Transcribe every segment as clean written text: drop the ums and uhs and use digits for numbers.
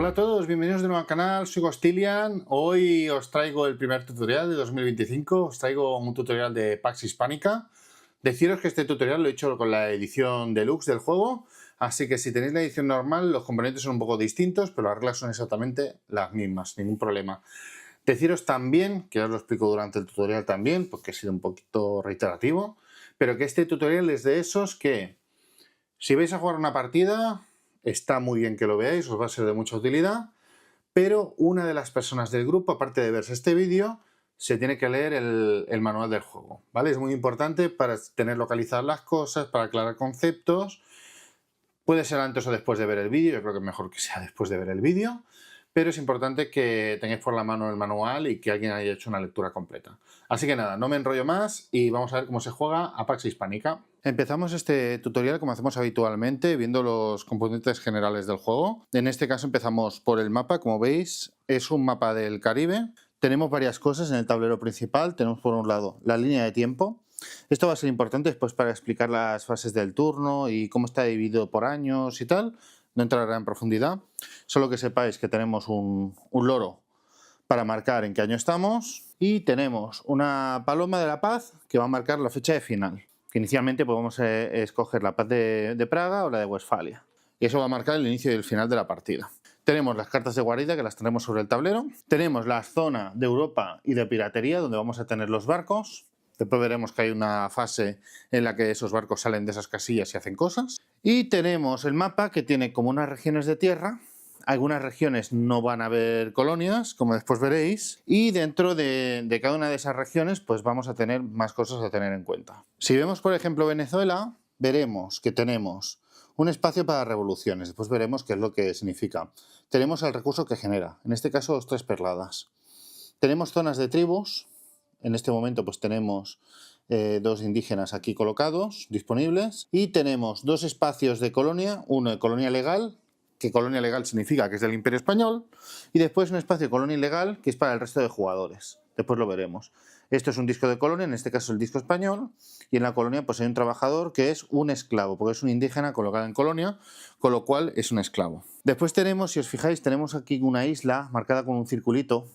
Hola a todos, bienvenidos de nuevo al canal, soy Gostilian. Hoy os traigo el primer tutorial de 2025, os traigo un tutorial de Pax Hispánica. Deciros que este tutorial lo he hecho con la edición deluxe del juego, así que si tenéis la edición normal los componentes son un poco distintos, pero las reglas son exactamente las mismas, ningún problema. Deciros también, que os lo explico durante el tutorial también, porque he sido un poquito reiterativo, pero que este tutorial es de esos que si vais a jugar una partida, está muy bien que lo veáis, os va a ser de mucha utilidad, pero una de las personas del grupo, aparte de verse este vídeo, se tiene que leer el manual del juego, ¿vale? Es muy importante para tener localizadas las cosas, para aclarar conceptos. Puede ser antes o después de ver el vídeo, yo creo que es mejor que sea después de ver el vídeo, pero es importante que tengáis por la mano el manual y que alguien haya hecho una lectura completa. Así que nada, no me enrollo más y vamos a ver cómo se juega a Pax Hispánica. Empezamos este tutorial como hacemos habitualmente, viendo los componentes generales del juego. En este caso empezamos por el mapa, como veis, es un mapa del Caribe. Tenemos varias cosas en el tablero principal. Tenemos por un lado la línea de tiempo. Esto va a ser importante después para explicar las fases del turno y cómo está dividido por años y tal. No entrará en profundidad. Solo que sepáis que tenemos un loro para marcar en qué año estamos. Y tenemos una paloma de la paz que va a marcar la fecha de final. Que inicialmente podemos escoger la paz de Praga o la de Westfalia. Y eso va a marcar el inicio y el final de la partida. Tenemos las cartas de guarida que las tenemos sobre el tablero. Tenemos la zona de Europa y de piratería donde vamos a tener los barcos. Después veremos que hay una fase en la que esos barcos salen de esas casillas y hacen cosas. Y tenemos el mapa que tiene como unas regiones de tierra. Algunas regiones no van a haber colonias, como después veréis. Y dentro de cada una de esas regiones pues vamos a tener más cosas a tener en cuenta. Si vemos, por ejemplo, Venezuela, veremos que tenemos un espacio para revoluciones. Después veremos qué es lo que significa. Tenemos el recurso que genera, en este caso 3 perladas. Tenemos zonas de tribus. En este momento pues tenemos 2 indígenas aquí colocados, disponibles. Y tenemos 2 espacios de colonia, uno de colonia legal, que colonia legal significa que es del Imperio Español, y después un espacio de colonia ilegal que es para el resto de jugadores. Después lo veremos. Esto es un disco de colonia, en este caso el disco español, y en la colonia pues hay un trabajador que es un esclavo, porque es un indígena colocado en colonia, con lo cual es un esclavo. Después tenemos, si os fijáis, tenemos aquí una isla marcada con un circulito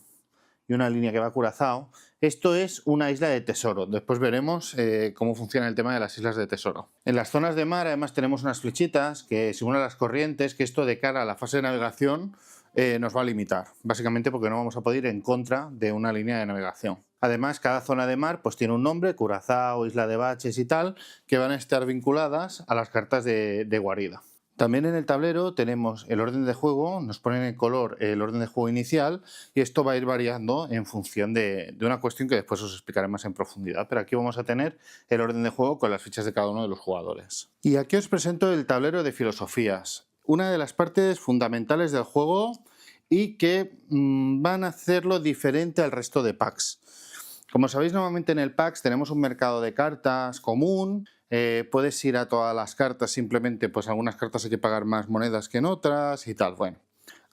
y una línea que va a Curazao. Esto es una isla de tesoro. Después veremos cómo funciona el tema de las islas de tesoro. En las zonas de mar además tenemos unas flechitas que simulan las corrientes, que esto de cara a la fase de navegación nos va a limitar, básicamente porque no vamos a poder ir en contra de una línea de navegación. Además, cada zona de mar pues tiene un nombre, Curazao, Isla de Baches y tal, que van a estar vinculadas a las cartas de guarida. También en el tablero tenemos el orden de juego, nos ponen en color el orden de juego inicial y esto va a ir variando en función de una cuestión que después os explicaré más en profundidad, pero aquí vamos a tener el orden de juego con las fichas de cada uno de los jugadores. Y aquí os presento el tablero de filosofías, una de las partes fundamentales del juego y que van a hacerlo diferente al resto de packs. Como sabéis, normalmente en el PAX tenemos un mercado de cartas común. Puedes ir a todas las cartas, simplemente pues algunas cartas hay que pagar más monedas que en otras y tal. Bueno,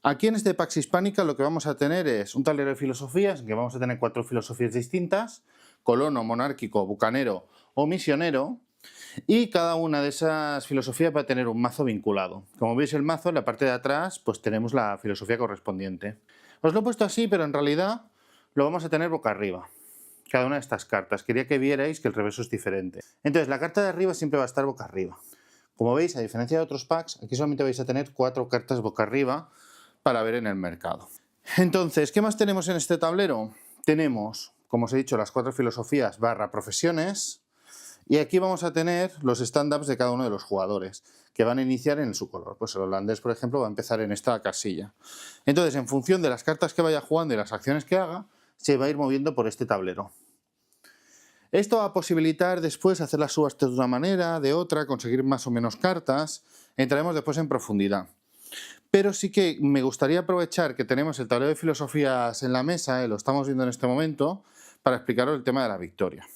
aquí en este Pax Hispánica lo que vamos a tener es un tablero de filosofías, en que vamos a tener 4 filosofías distintas: colono, monárquico, bucanero o misionero. Y cada una de esas filosofías va a tener un mazo vinculado. Como veis, el mazo en la parte de atrás pues tenemos la filosofía correspondiente. Os lo he puesto así, pero en realidad lo vamos a tener boca arriba. Cada una de estas cartas. Quería que vierais que el reverso es diferente. Entonces, la carta de arriba siempre va a estar boca arriba. Como veis, a diferencia de otros packs, aquí solamente vais a tener 4 cartas boca arriba para ver en el mercado. Entonces, ¿qué más tenemos en este tablero? Tenemos, como os he dicho, las 4 filosofías / profesiones. Y aquí vamos a tener los stand-ups de cada uno de los jugadores, que van a iniciar en su color. Pues el holandés, por ejemplo, va a empezar en esta casilla. Entonces, en función de las cartas que vaya jugando y las acciones que haga, se va a ir moviendo por este tablero. Esto va a posibilitar después hacer las subastas de una manera, de otra, conseguir más o menos cartas. Entraremos después en profundidad. Pero sí que me gustaría aprovechar que tenemos el tablero de filosofías en la mesa, y lo estamos viendo en este momento, para explicaros el tema de la victoria.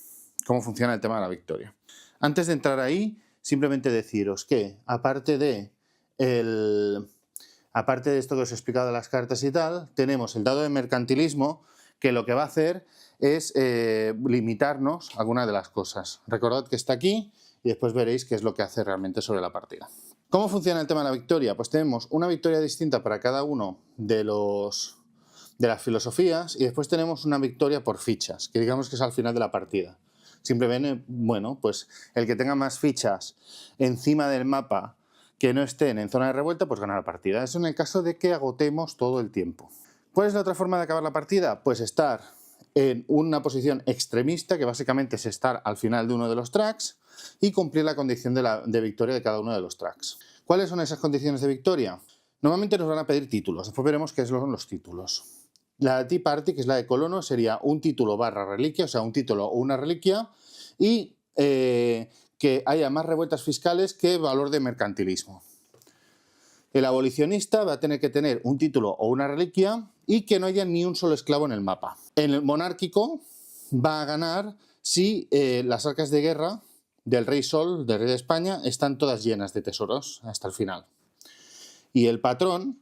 Cómo funciona el tema de la victoria. Antes de entrar ahí, simplemente deciros que, aparte de esto que os he explicado de las cartas y tal, tenemos el dado de mercantilismo, que lo que va a hacer es limitarnos algunas de las cosas. Recordad que está aquí y después veréis qué es lo que hace realmente sobre la partida. ¿Cómo funciona el tema de la victoria? Pues tenemos una victoria distinta para cada uno de las filosofías y después tenemos una victoria por fichas, que digamos que es al final de la partida. Simplemente, bueno, pues el que tenga más fichas encima del mapa que no estén en zona de revuelta, pues gana la partida. Eso en el caso de que agotemos todo el tiempo. ¿Cuál es la otra forma de acabar la partida? Pues estar en una posición extremista, que básicamente es estar al final de uno de los tracks y cumplir la condición de victoria de cada uno de los tracks. ¿Cuáles son esas condiciones de victoria? Normalmente nos van a pedir títulos, después veremos qué son los títulos. La Tea Party, que es la de colono, sería un título barra reliquia, o sea, un título o una reliquia, y que haya más revueltas fiscales que valor de mercantilismo. El abolicionista va a tener que tener un título o una reliquia y que no haya ni un solo esclavo en el mapa. En el monárquico va a ganar si las arcas de guerra del rey Sol, del rey de España, están todas llenas de tesoros hasta el final. Y el patrón,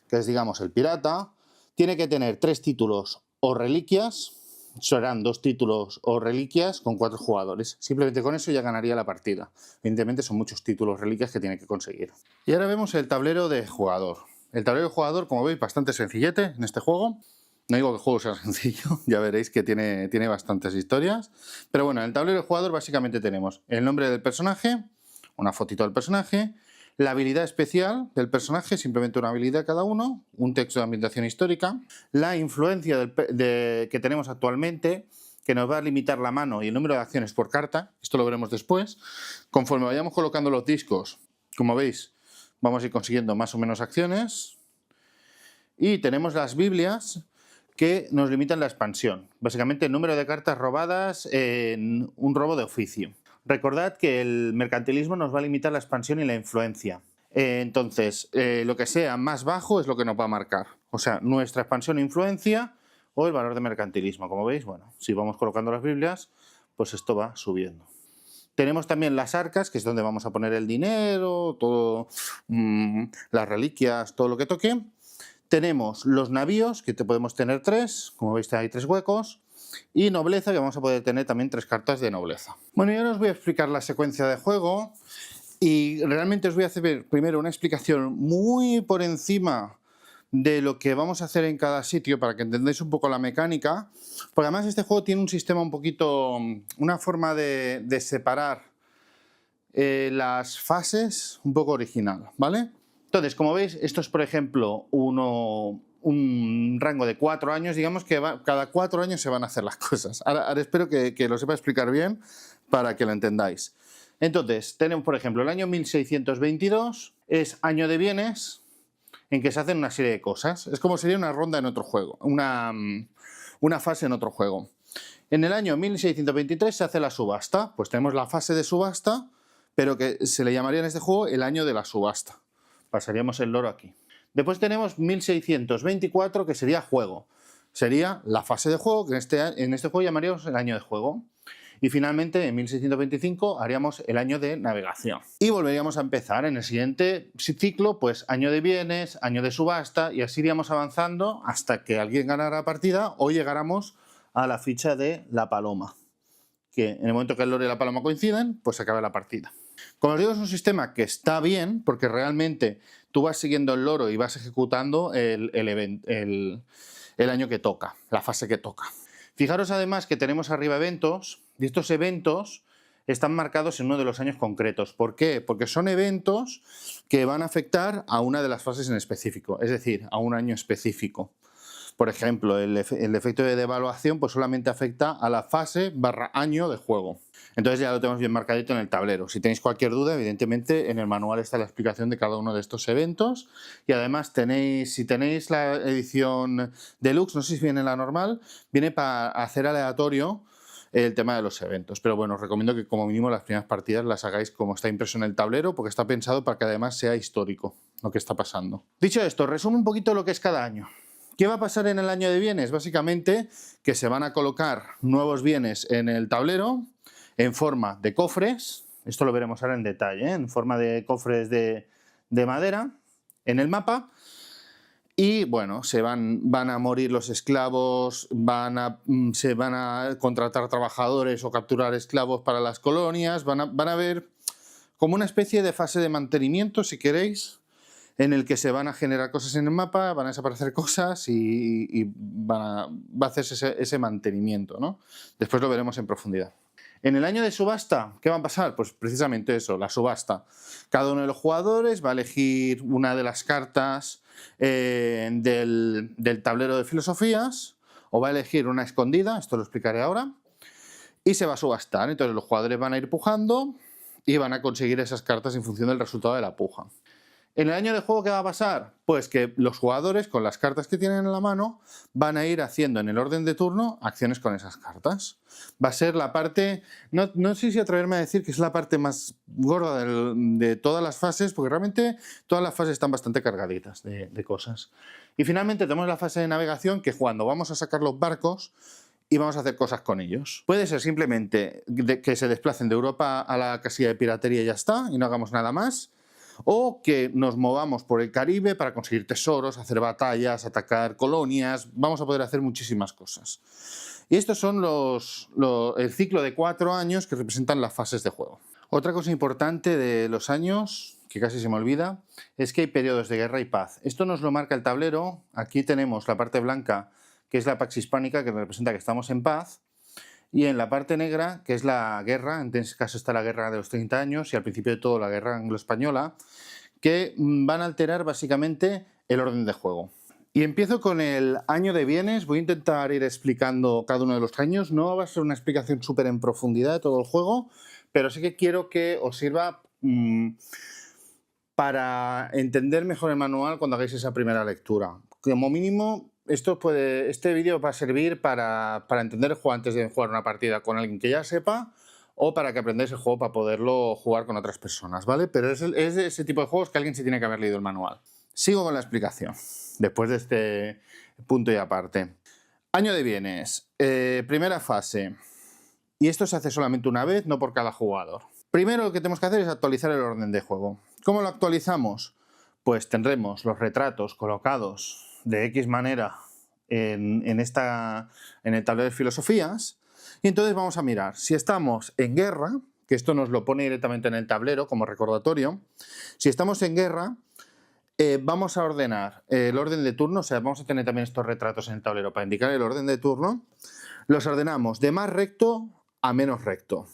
que es digamos el pirata, tiene que tener 3 títulos o reliquias, serán 2 títulos o reliquias con 4 jugadores. Simplemente con eso ya ganaría la partida. Evidentemente son muchos títulos reliquias que tiene que conseguir. Y ahora vemos el tablero de jugador. El tablero de jugador, como veis, bastante sencillete en este juego. No digo que el juego sea sencillo, ya veréis que tiene bastantes historias. Pero bueno, en el tablero de jugador básicamente tenemos el nombre del personaje, una fotito del personaje, la habilidad especial del personaje, simplemente una habilidad cada uno, un texto de ambientación histórica, la influencia que tenemos actualmente, que nos va a limitar la mano y el número de acciones por carta, esto lo veremos después. Conforme vayamos colocando los discos, como veis, vamos a ir consiguiendo más o menos acciones. Y tenemos las Biblias, que nos limitan la expansión. Básicamente el número de cartas robadas en un robo de oficio. Recordad que el mercantilismo nos va a limitar la expansión y la influencia. Entonces, lo que sea más bajo es lo que nos va a marcar. O sea, nuestra expansión e influencia o el valor de mercantilismo. Como veis, bueno, si vamos colocando las Biblias, pues esto va subiendo. Tenemos también las arcas, que es donde vamos a poner el dinero, todo, las reliquias, todo lo que toque. Tenemos los navíos, que podemos tener 3, como veis hay 3 huecos, y nobleza, que vamos a poder tener también 3 cartas de nobleza. Bueno, y ahora os voy a explicar la secuencia de juego y realmente os voy a hacer primero una explicación muy por encima de lo que vamos a hacer en cada sitio para que entendáis un poco la mecánica, porque además este juego tiene un sistema un poquito, una forma de separar las fases un poco original, ¿vale? Entonces, como veis, esto es, por ejemplo, un rango de 4 años, digamos que cada 4 años se van a hacer las cosas. Ahora espero que lo sepa explicar bien para que lo entendáis. Entonces, tenemos, por ejemplo, el año 1622 es año de bienes en que se hacen una serie de cosas. Es como sería una ronda en otro juego, una fase en otro juego. En el año 1623 se hace la subasta. Pues tenemos la fase de subasta, pero que se le llamaría en este juego el año de la subasta. Pasaríamos el loro aquí. Después tenemos 1624, que sería juego. Sería la fase de juego, que en este juego llamaríamos el año de juego. Y finalmente, en 1625, haríamos el año de navegación. Y volveríamos a empezar en el siguiente ciclo, pues año de bienes, año de subasta, y así iríamos avanzando hasta que alguien ganara la partida o llegáramos a la ficha de la paloma. Que en el momento que el loro y la paloma coinciden, pues se acaba la partida. Como os digo, es un sistema que está bien porque realmente tú vas siguiendo el loro y vas ejecutando el año que toca, la fase que toca. Fijaros además que tenemos arriba eventos y estos eventos están marcados en uno de los años concretos. ¿Por qué? Porque son eventos que van a afectar a una de las fases en específico, es decir, a un año específico. Por ejemplo, el efecto de devaluación pues solamente afecta a la fase / año de juego. Entonces ya lo tenemos bien marcadito en el tablero. Si tenéis cualquier duda, evidentemente en el manual está la explicación de cada uno de estos eventos. Y además si tenéis la edición deluxe, no sé si viene la normal, viene para hacer aleatorio el tema de los eventos. Pero bueno, os recomiendo que como mínimo las primeras partidas las hagáis como está impreso en el tablero, porque está pensado para que además sea histórico lo que está pasando. Dicho esto, resumo un poquito lo que es cada año. ¿Qué va a pasar en el año de bienes? Básicamente que se van a colocar nuevos bienes en el tablero en forma de cofres, esto lo veremos ahora en detalle, en forma de cofres de madera en el mapa. Y bueno, van a morir los esclavos, se van a contratar trabajadores o capturar esclavos para las colonias, van a haber como una especie de fase de mantenimiento, si queréis, en el que se van a generar cosas en el mapa, van a desaparecer cosas y va a hacerse ese mantenimiento, ¿no? Después lo veremos en profundidad. En el año de subasta, ¿qué va a pasar? Pues precisamente eso, la subasta. Cada uno de los jugadores va a elegir una de las cartas del tablero de filosofías, o va a elegir una escondida, esto lo explicaré ahora, y se va a subastar. Entonces los jugadores van a ir pujando y van a conseguir esas cartas en función del resultado de la puja. En el año de juego, ¿qué va a pasar? Pues que los jugadores, con las cartas que tienen en la mano, van a ir haciendo en el orden de turno acciones con esas cartas. Va a ser la parte, no sé si atreverme a decir que es la parte más gorda de todas las fases, porque realmente todas las fases están bastante cargaditas de cosas. Y finalmente tenemos la fase de navegación, que cuando vamos a sacar los barcos y vamos a hacer cosas con ellos. Puede ser simplemente que se desplacen de Europa a la casilla de piratería y ya está, y no hagamos nada más. O que nos movamos por el Caribe para conseguir tesoros, hacer batallas, atacar colonias. Vamos a poder hacer muchísimas cosas. Y estos son el ciclo de 4 años que representan las fases de juego. Otra cosa importante de los años, que casi se me olvida, es que hay periodos de guerra y paz. Esto nos lo marca el tablero. Aquí tenemos la parte blanca, que es la Pax Hispánica, que representa que estamos en paz. Y en la parte negra, que es la guerra, en este caso está la guerra de los 30 años y al principio de todo la guerra anglo-española, que van a alterar básicamente el orden de juego. Y empiezo con el año de bienes. Voy a intentar ir explicando cada uno de los años. No va a ser una explicación súper en profundidad de todo el juego, pero sí que quiero que os sirva para entender mejor el manual cuando hagáis esa primera lectura. Como mínimo, este vídeo va a servir para entender el juego antes de jugar una partida con alguien que ya sepa, o para que aprendáis el juego para poderlo jugar con otras personas, ¿vale? Pero es de ese tipo de juegos que alguien se tiene que haber leído el manual. Sigo con la explicación, después de este punto y aparte. Año de bienes, primera fase. Y esto se hace solamente una vez, no por cada jugador. Primero lo que tenemos que hacer es actualizar el orden de juego. ¿Cómo lo actualizamos? Pues tendremos los retratos colocados de X manera en el tablero de filosofías, y entonces vamos a mirar si estamos en guerra, que esto nos lo pone directamente en el tablero como recordatorio. Si estamos en guerra, vamos a ordenar el orden de turno, o sea, vamos a tener también estos retratos en el tablero para indicar el orden de turno. Los ordenamos de más recto a menos recto,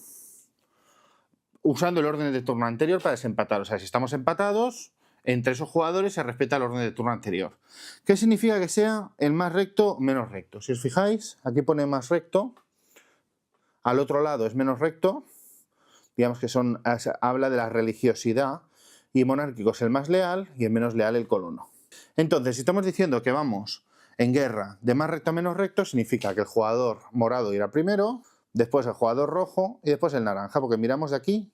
usando el orden de turno anterior para desempatar. O sea, si estamos empatados, entre esos jugadores se respeta el orden de turno anterior. ¿Qué significa que sea el más recto o menos recto? Si os fijáis, aquí pone más recto, al otro lado es menos recto, digamos que habla de la religiosidad, y monárquico es el más leal y el menos leal el colono. Entonces, si estamos diciendo que vamos en guerra de más recto a menos recto, significa que el jugador morado irá primero, después el jugador rojo y después el naranja, porque miramos de aquí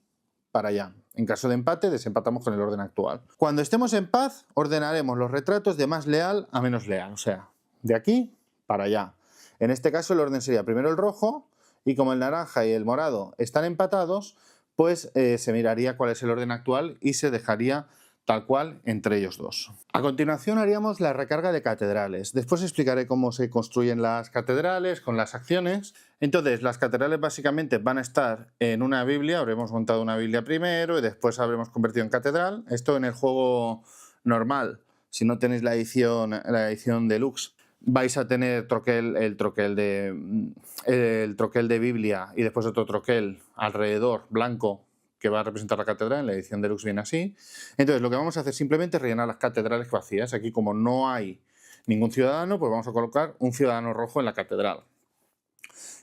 para allá. En caso de empate, desempatamos con el orden actual. Cuando estemos en paz, ordenaremos los retratos de más leal a menos leal, o sea, de aquí para allá. En este caso el orden sería primero el rojo, y como el naranja y el morado están empatados, pues se miraría cuál es el orden actual y se dejaría tal cual entre ellos dos. A continuación haríamos la recarga de catedrales. Después explicaré cómo se construyen las catedrales con las acciones. Entonces, las catedrales básicamente van a estar en una Biblia. Habremos montado una Biblia primero y después habremos convertido en catedral. Esto en el juego normal. Si no tenéis la edición deluxe, vais a tener el troquel de Biblia y después otro troquel alrededor blanco que va a representar la catedral. En la edición deluxe viene así. Entonces lo que vamos a hacer simplemente es rellenar las catedrales vacías. Aquí, como no hay ningún ciudadano, pues vamos a colocar un ciudadano rojo en la catedral.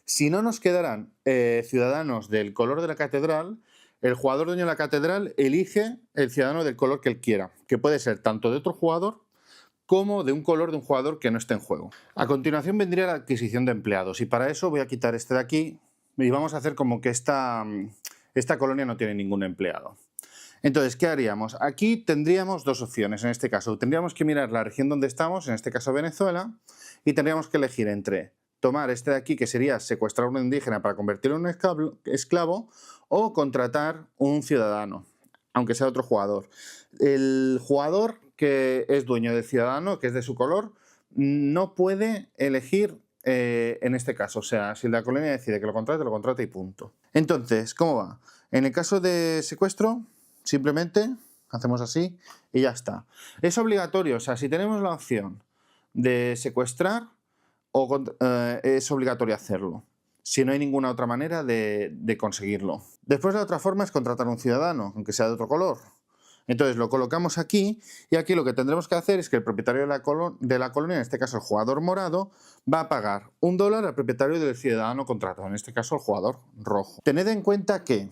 Si no nos quedaran ciudadanos del color de la catedral, el jugador dueño de la catedral elige el ciudadano del color que él quiera, que puede ser tanto de otro jugador como de un color de un jugador que no esté en juego. A continuación vendría la adquisición de empleados, y para eso voy a quitar este de aquí y vamos a hacer como que esta colonia no tiene ningún empleado. Entonces, ¿qué haríamos? Aquí tendríamos dos opciones en este caso. Tendríamos que mirar la región donde estamos, en este caso Venezuela, y tendríamos que elegir entre tomar este de aquí, que sería secuestrar a un indígena para convertirlo en un esclavo, o contratar un ciudadano, aunque sea otro jugador. El jugador que es dueño del ciudadano, que es de su color, no puede elegir en este caso. O sea, si la colonia decide que lo contrata y punto. Entonces, ¿cómo va? En el caso de secuestro, Simplemente hacemos así y ya está. Es obligatorio, o sea, si tenemos la opción de secuestrar, es obligatorio hacerlo, si no hay ninguna otra manera de conseguirlo. Después la otra forma es contratar a un ciudadano, aunque sea de otro color. Entonces lo colocamos aquí y aquí lo que tendremos que hacer es que el propietario de la colonia, en este caso el jugador morado, va a pagar $1 al propietario del ciudadano contratado, en este caso el jugador rojo. Tened en cuenta que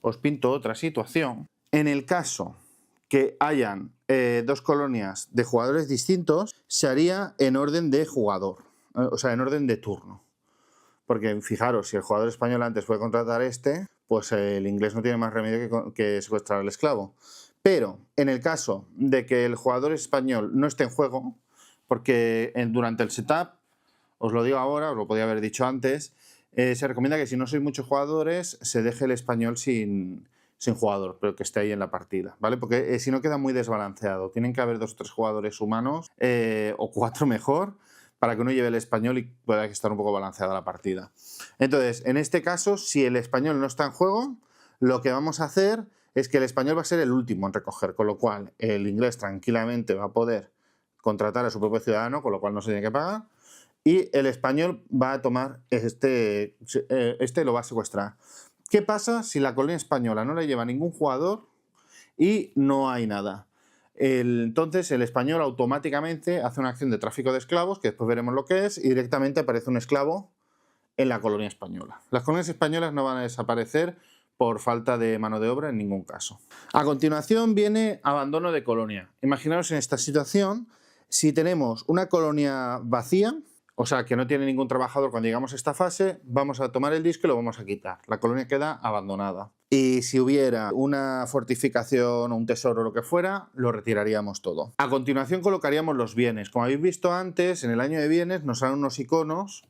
os pinto otra situación. En el caso que hayan dos colonias de jugadores distintos, se haría en orden de jugador, o sea, en orden de turno. Porque fijaros, si el jugador español antes puede contratar pues el inglés no tiene más remedio que secuestrar al esclavo. Pero en el caso de que el jugador español no esté en juego, porque durante el setup, os lo digo ahora, os lo podía haber dicho antes, se recomienda que si no sois muchos jugadores, se deje el español sin jugador, pero que esté ahí en la partida, ¿vale? Porque si no queda muy desbalanceado. Tienen que haber 2 o 3 jugadores humanos, o 4 mejor, para que uno lleve el español y pueda estar un poco balanceada la partida. Entonces, en este caso, si el español no está en juego, lo que vamos a hacer es que el español va a ser el último en recoger, con lo cual el inglés tranquilamente va a poder contratar a su propio ciudadano, con lo cual no se tiene que pagar, y el español va a tomar este lo va a secuestrar. ¿Qué pasa si la colonia española no la lleva ningún jugador y no hay nada? Entonces el español automáticamente hace una acción de tráfico de esclavos, que después veremos lo que es, y directamente aparece un esclavo en la colonia española. Las colonias españolas no van a desaparecer por falta de mano de obra en ningún caso. A continuación viene abandono de colonia. Imaginaos en esta situación, si tenemos una colonia vacía, o sea, que no tiene ningún trabajador cuando llegamos a esta fase, vamos a tomar el disco y lo vamos a quitar. La colonia queda abandonada. Y si hubiera una fortificación o un tesoro o lo que fuera, lo retiraríamos todo. A continuación colocaríamos los bienes. Como habéis visto antes, en el año de bienes nos salen unos iconos,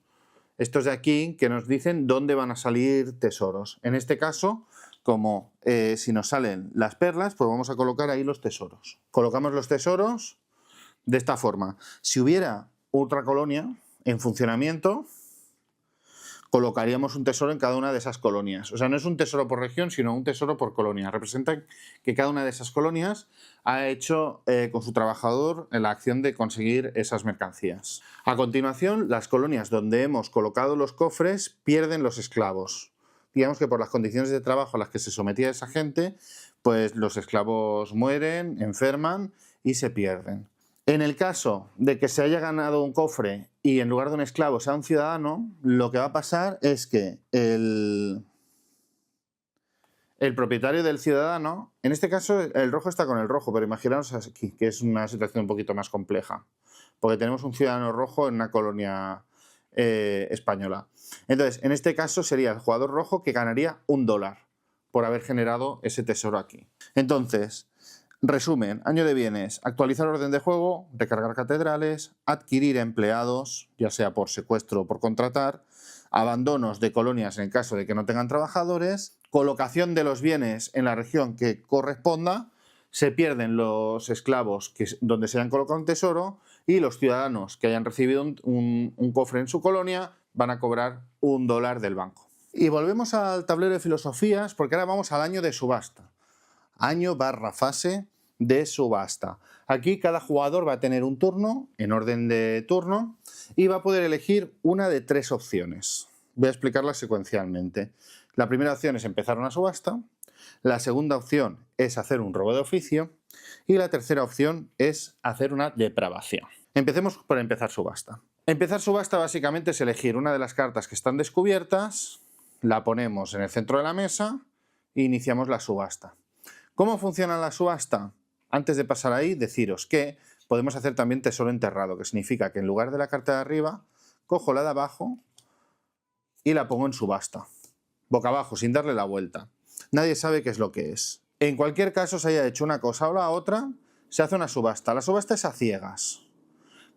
estos de aquí, que nos dicen dónde van a salir tesoros. En este caso, como si nos salen las perlas, pues vamos a colocar ahí los tesoros. Colocamos los tesoros de esta forma. Si hubiera otra colonia en funcionamiento, colocaríamos un tesoro en cada una de esas colonias. O sea, no es un tesoro por región, sino un tesoro por colonia. Representa que cada una de esas colonias ha hecho con su trabajador la acción de conseguir esas mercancías. A continuación, las colonias donde hemos colocado los cofres pierden los esclavos. Digamos que por las condiciones de trabajo a las que se sometía esa gente, pues los esclavos mueren, enferman y se pierden. En el caso de que se haya ganado un cofre y en lugar de un esclavo sea un ciudadano, lo que va a pasar es que el propietario del ciudadano, en este caso el rojo está con el rojo, pero imaginaos aquí que es una situación un poquito más compleja, porque tenemos un ciudadano rojo en una colonia española. Entonces, en este caso sería el jugador rojo que ganaría $1 por haber generado ese tesoro aquí. Entonces, resumen, año de bienes, actualizar orden de juego, recargar catedrales, adquirir empleados, ya sea por secuestro o por contratar, abandonos de colonias en el caso de que no tengan trabajadores, colocación de los bienes en la región que corresponda, se pierden los esclavos donde se hayan colocado un tesoro y los ciudadanos que hayan recibido un cofre en su colonia van a cobrar $1 del banco. Y volvemos al tablero de filosofías porque ahora vamos al año de subasta. Año/fase de subasta. Aquí cada jugador va a tener un turno, en orden de turno, y va a poder elegir una de 3 opciones. Voy a explicarlas secuencialmente. La primera opción es empezar una subasta, la segunda opción es hacer un robo de oficio y la tercera opción es hacer una depravación. Empecemos por empezar subasta. Empezar subasta básicamente es elegir una de las cartas que están descubiertas, la ponemos en el centro de la mesa e iniciamos la subasta. ¿Cómo funciona la subasta? Antes de pasar ahí, deciros que podemos hacer también tesoro enterrado, que significa que en lugar de la carta de arriba, cojo la de abajo y la pongo en subasta. Boca abajo, sin darle la vuelta. Nadie sabe qué es lo que es. En cualquier caso, se haya hecho una cosa o la otra, se hace una subasta. La subasta es a ciegas.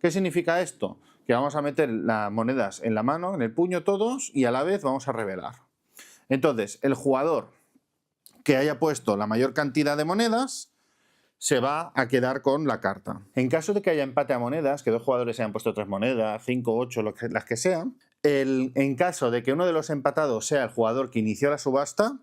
¿Qué significa esto? Que vamos a meter las monedas en la mano, en el puño todos, y a la vez vamos a revelar. Entonces, el jugador que haya puesto la mayor cantidad de monedas se va a quedar con la carta. En caso de que haya empate a monedas, que dos jugadores hayan puesto 3 monedas, 5, 8, las que sean, en caso de que uno de los empatados sea el jugador que inició la subasta,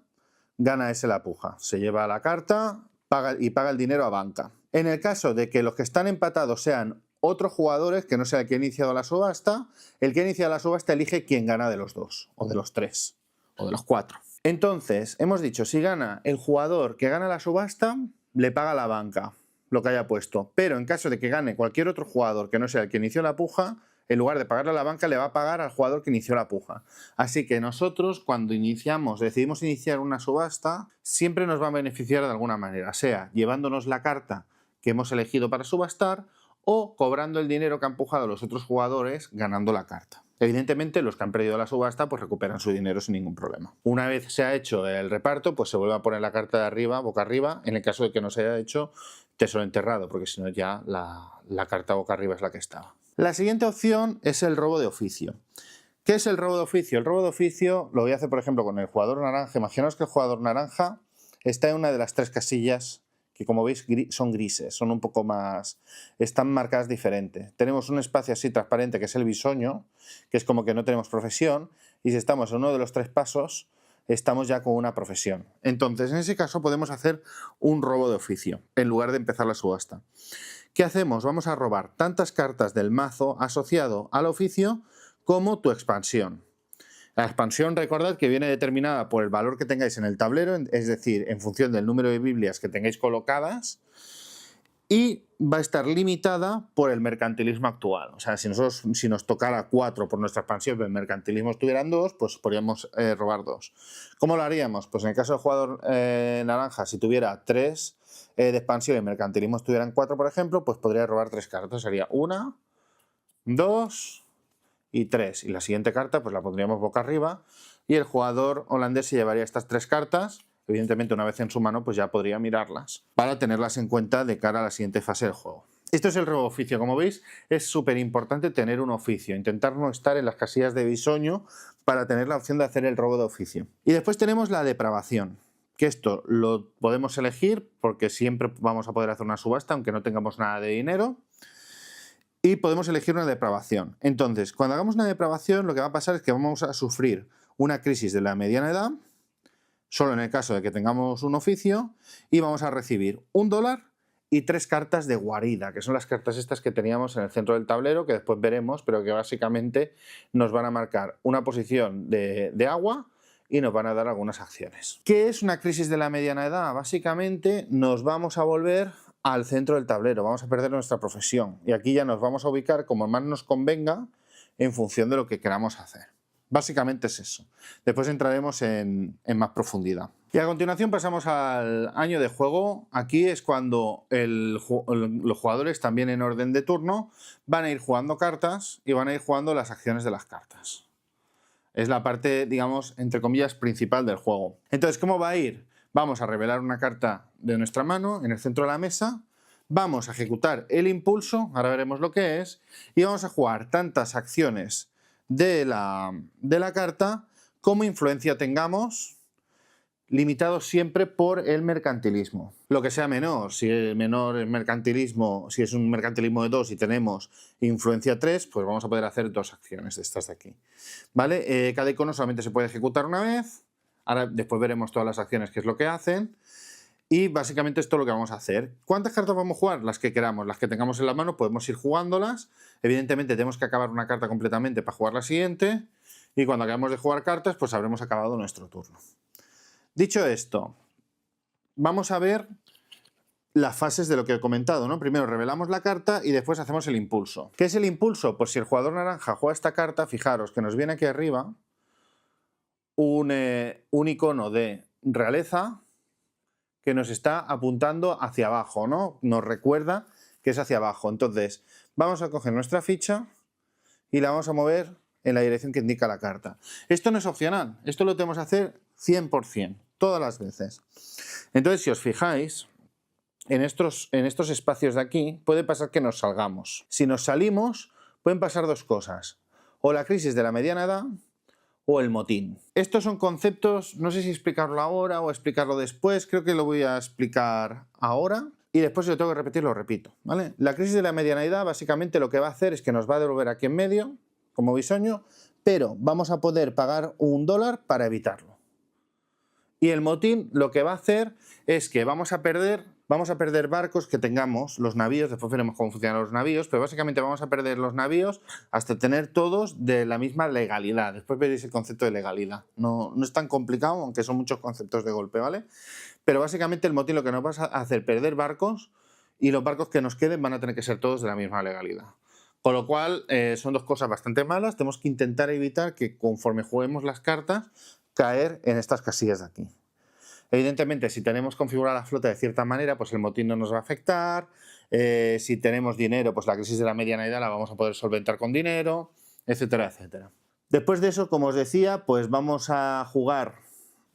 gana ese la puja. Se lleva la carta paga el dinero a banca. En el caso de que los que están empatados sean otros jugadores, que no sea el que ha iniciado la subasta, el que ha iniciado la subasta elige quién gana de los dos, o de los tres, o de los cuatro. Entonces, hemos dicho, si gana el jugador que gana la subasta, le paga a la banca lo que haya puesto. Pero en caso de que gane cualquier otro jugador que no sea el que inició la puja, en lugar de pagarle a la banca, le va a pagar al jugador que inició la puja. Así que nosotros, cuando decidimos iniciar una subasta, siempre nos va a beneficiar de alguna manera, sea llevándonos la carta que hemos elegido para subastar o cobrando el dinero que han pujado los otros jugadores ganando la carta. Evidentemente, los que han perdido la subasta pues recuperan su dinero sin ningún problema. Una vez se ha hecho el reparto, pues se vuelve a poner la carta de arriba, boca arriba, en el caso de que no se haya hecho tesoro enterrado, porque si no ya la carta boca arriba es la que estaba. La siguiente opción es el robo de oficio. ¿Qué es el robo de oficio? El robo de oficio lo voy a hacer, por ejemplo, con el jugador naranja. Imaginaos que el jugador naranja está en una de las tres casillas que, como veis, son grises, son un poco más, están marcadas diferente. Tenemos un espacio así transparente que es el bisoño, que es como que no tenemos profesión, y si estamos en uno de los tres pasos, estamos ya con una profesión. Entonces, en ese caso podemos hacer un robo de oficio, en lugar de empezar la subasta. ¿Qué hacemos? Vamos a robar tantas cartas del mazo asociado al oficio como tu expansión. La expansión, recordad que viene determinada por el valor que tengáis en el tablero, es decir, en función del número de Biblias que tengáis colocadas, y va a estar limitada por el mercantilismo actual. O sea, si nos tocara 4 por nuestra expansión, pero el mercantilismo estuvieran 2, pues podríamos robar 2. ¿Cómo lo haríamos? Pues en el caso del jugador naranja, si tuviera 3 de expansión y el mercantilismo estuvieran 4, por ejemplo, pues podría robar 3 cartas. Sería 1, 2 y 3. Y la siguiente carta pues la pondríamos boca arriba y el jugador holandés se llevaría estas 3 cartas. Evidentemente, una vez en su mano, pues ya podría mirarlas para tenerlas en cuenta de cara a la siguiente fase del juego. Esto es el robo de oficio. Como veis, es súper importante tener un oficio. Intentar no estar en las casillas de bisoño para tener la opción de hacer el robo de oficio. Y después tenemos la depravación, que esto lo podemos elegir porque siempre vamos a poder hacer una subasta aunque no tengamos nada de dinero. Y podemos elegir una depravación. Entonces, cuando hagamos una depravación, lo que va a pasar es que vamos a sufrir una crisis de la mediana edad, solo en el caso de que tengamos un oficio, y vamos a recibir $1 y 3 cartas de guarida, que son las cartas estas que teníamos en el centro del tablero, que después veremos, pero que básicamente nos van a marcar una posición de agua y nos van a dar algunas acciones. ¿Qué es una crisis de la mediana edad? Básicamente nos vamos a volver al centro del tablero, vamos a perder nuestra profesión, y aquí ya nos vamos a ubicar como más nos convenga en función de lo que queramos hacer. Básicamente es eso. Después entraremos en más profundidad. Y a continuación pasamos al año de juego. Aquí es cuando los jugadores, también en orden de turno, van a ir jugando cartas y van a ir jugando las acciones de las cartas. Es la parte, digamos, entre comillas, principal del juego. Entonces, ¿cómo va a ir? Vamos a revelar una carta de nuestra mano en el centro de la mesa, vamos a ejecutar el impulso, ahora veremos lo que es, y vamos a jugar tantas acciones de la carta como influencia tengamos, limitado siempre por el mercantilismo. Lo que sea menor, si el menor es mercantilismo, si es un mercantilismo de 2 y tenemos influencia 3, pues vamos a poder hacer 2 acciones de estas de aquí. ¿Vale? Cada icono solamente se puede ejecutar una vez, ahora después veremos todas las acciones, qué es lo que hacen. Y básicamente esto es lo que vamos a hacer. ¿Cuántas cartas vamos a jugar? Las que queramos, las que tengamos en la mano podemos ir jugándolas. Evidentemente tenemos que acabar una carta completamente para jugar la siguiente. Y cuando acabemos de jugar cartas, pues habremos acabado nuestro turno. Dicho esto, vamos a ver las fases de lo que he comentado, ¿no? Primero revelamos la carta y después hacemos el impulso. ¿Qué es el impulso? Pues si el jugador naranja juega esta carta, fijaros que nos viene aquí arriba un icono de realeza que nos está apuntando hacia abajo, ¿no? Nos recuerda que es hacia abajo. Entonces, vamos a coger nuestra ficha y la vamos a mover en la dirección que indica la carta. Esto no es opcional, esto lo tenemos que hacer 100%, todas las veces. Entonces, si os fijáis, en estos espacios de aquí puede pasar que nos salgamos. Si nos salimos, pueden pasar 2 cosas. O la crisis de la mediana edad, o el motín. Estos son conceptos, no sé si explicarlo ahora o explicarlo después, creo que lo voy a explicar ahora y después si lo tengo que repetir lo repito, ¿vale? La crisis de la mediana edad básicamente lo que va a hacer es que nos va a devolver aquí en medio, como bisoño, pero vamos a poder pagar $1 para evitarlo. Y el motín lo que va a hacer es que vamos a perder barcos que tengamos, los navíos, después veremos cómo funcionan los navíos, pero básicamente vamos a perder los navíos hasta tener todos de la misma legalidad. Después veréis el concepto de legalidad. No es tan complicado, aunque son muchos conceptos de golpe, ¿vale? Pero básicamente el motín lo que nos va a hacer perder barcos, y los barcos que nos queden van a tener que ser todos de la misma legalidad. Con lo cual son dos cosas bastante malas. Tenemos que intentar evitar que conforme juguemos las cartas caer en estas casillas de aquí. Evidentemente, si tenemos configurada la flota de cierta manera, pues el motín no nos va a afectar. Si tenemos dinero, pues la crisis de la mediana la vamos a poder solventar con dinero, etcétera, etcétera. Después de eso, como os decía, pues vamos a jugar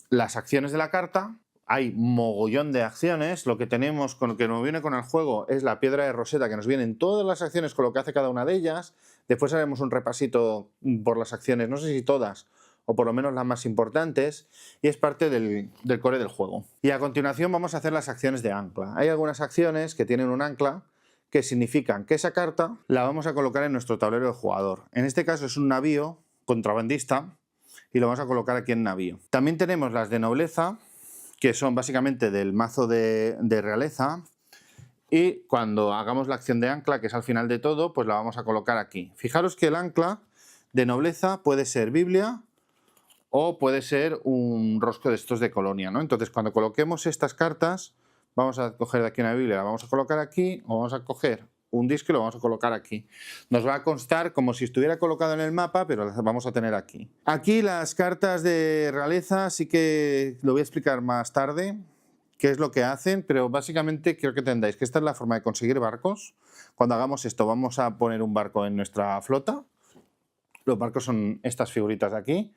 las acciones de la carta. Hay mogollón de acciones. Lo que tenemos, con lo que nos viene con el juego, es la piedra de Rosetta, que nos vienen todas las acciones con lo que hace cada una de ellas. Después haremos un repasito por las acciones, no sé si todas, o por lo menos las más importantes, y es parte del core del juego. Y a continuación vamos a hacer las acciones de ancla. Hay algunas acciones que tienen un ancla que significan que esa carta la vamos a colocar en nuestro tablero de jugador. En este caso es un navío contrabandista y lo vamos a colocar aquí en navío. También tenemos las de nobleza, que son básicamente del mazo de realeza, y cuando hagamos la acción de ancla, que es al final de todo, pues la vamos a colocar aquí. Fijaros que el ancla de nobleza puede ser Biblia o puede ser un rosco de estos de colonia, ¿no? Entonces, cuando coloquemos estas cartas, vamos a coger de aquí una Biblia, la vamos a colocar aquí, o vamos a coger un disco y lo vamos a colocar aquí. Nos va a constar como si estuviera colocado en el mapa, pero las vamos a tener aquí. Aquí las cartas de realeza sí que lo voy a explicar más tarde, qué es lo que hacen, pero básicamente quiero que entendáis que esta es la forma de conseguir barcos. Cuando hagamos esto, vamos a poner un barco en nuestra flota. Los barcos son estas figuritas de aquí.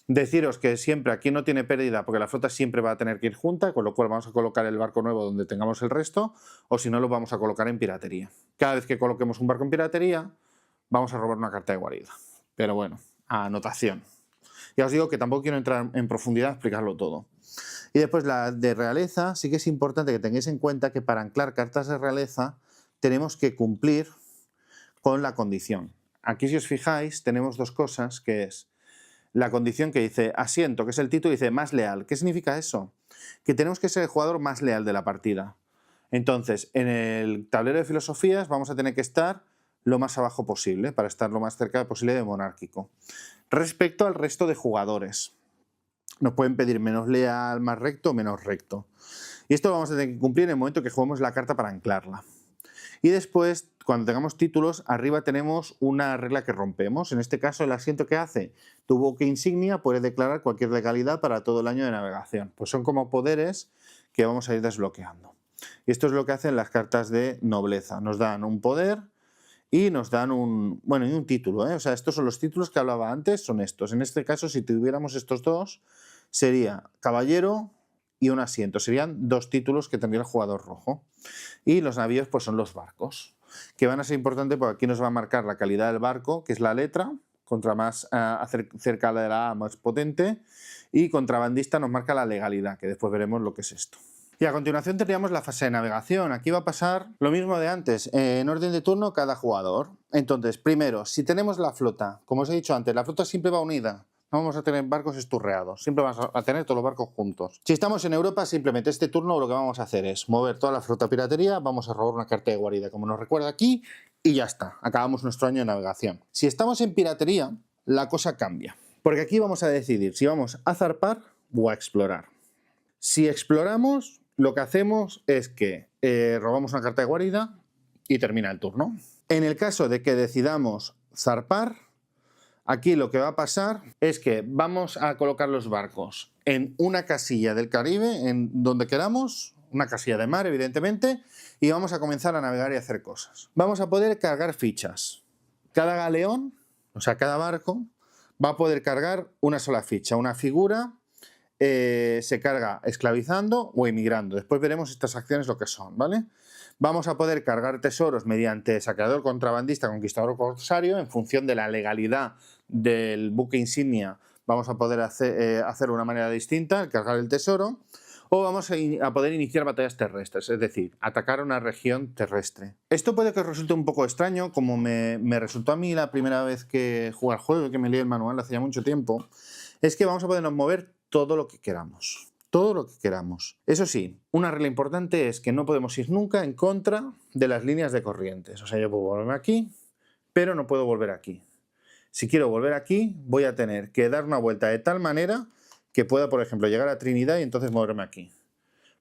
Deciros que siempre aquí no tiene pérdida porque la flota siempre va a tener que ir junta, con lo cual vamos a colocar el barco nuevo donde tengamos el resto, o si no lo vamos a colocar en piratería. Cada vez que coloquemos un barco en piratería vamos a robar una carta de guarida. Pero bueno, anotación. Ya os digo que tampoco quiero entrar en profundidad a explicarlo todo. Y después la de realeza, sí que es importante que tengáis en cuenta que para anclar cartas de realeza tenemos que cumplir con la condición. Aquí, si os fijáis, tenemos dos cosas, que es la condición que dice asiento, que es el título, dice más leal. ¿Qué significa eso? Que tenemos que ser el jugador más leal de la partida. Entonces, en el tablero de filosofías vamos a tener que estar lo más abajo posible, para estar lo más cerca posible de monárquico. Respecto al resto de jugadores, nos pueden pedir menos leal, más recto o menos recto. Y esto lo vamos a tener que cumplir en el momento que juguemos la carta para anclarla. Y después, cuando tengamos títulos, arriba tenemos una regla que rompemos. En este caso, el asiento que hace tu buque insignia puede declarar cualquier legalidad para todo el año de navegación. Pues son como poderes que vamos a ir desbloqueando. Y esto es lo que hacen las cartas de nobleza. Nos dan un poder y nos dan un título, ¿eh? O sea, estos son los títulos que hablaba antes, son estos. En este caso, si tuviéramos estos dos, sería caballero y un asiento. Serían dos títulos que tendría el jugador rojo. Y los navíos pues son los barcos, que van a ser importantes porque aquí nos va a marcar la calidad del barco, que es la letra, contra más cerca de la A más potente, y contrabandista nos marca la legalidad, que después veremos lo que es esto. Y a continuación tendríamos la fase de navegación. Aquí va a pasar lo mismo de antes, en orden de turno cada jugador. Entonces, primero, si tenemos la flota, como os he dicho antes, la flota siempre va unida. No vamos a tener barcos esturreados, siempre vamos a tener todos los barcos juntos. Si estamos en Europa, simplemente este turno lo que vamos a hacer es mover toda la flota piratería, vamos a robar una carta de guarida, como nos recuerda aquí, y ya está, acabamos nuestro año de navegación. Si estamos en piratería, la cosa cambia, porque aquí vamos a decidir si vamos a zarpar o a explorar. Si exploramos, lo que hacemos es que robamos una carta de guarida y termina el turno. En el caso de que decidamos zarpar, aquí lo que va a pasar es que vamos a colocar los barcos en una casilla del Caribe, en donde queramos, una casilla de mar evidentemente, y vamos a comenzar a navegar y hacer cosas. Vamos a poder cargar fichas. Cada galeón, o sea, cada barco, va a poder cargar una sola ficha. Una figura se carga esclavizando o emigrando. Después veremos estas acciones lo que son, ¿vale? Vamos a poder cargar tesoros mediante saqueador, contrabandista, conquistador, corsario, en función de la legalidad del buque insignia. Vamos a poder hacerlo de una manera distinta, cargar el tesoro, o vamos a poder iniciar batallas terrestres, es decir, atacar a una región terrestre. Esto puede que os resulte un poco extraño, como me resultó a mí la primera vez que jugué al juego, que me leí el manual hace ya mucho tiempo, es que vamos a podernos mover todo lo que queramos. todo lo que queramos. Eso sí, una regla importante es que no podemos ir nunca en contra de las líneas de corrientes. O sea, yo puedo volverme aquí, pero no puedo volver aquí. Si quiero volver aquí, voy a tener que dar una vuelta de tal manera que pueda, por ejemplo, llegar a Trinidad y entonces moverme aquí.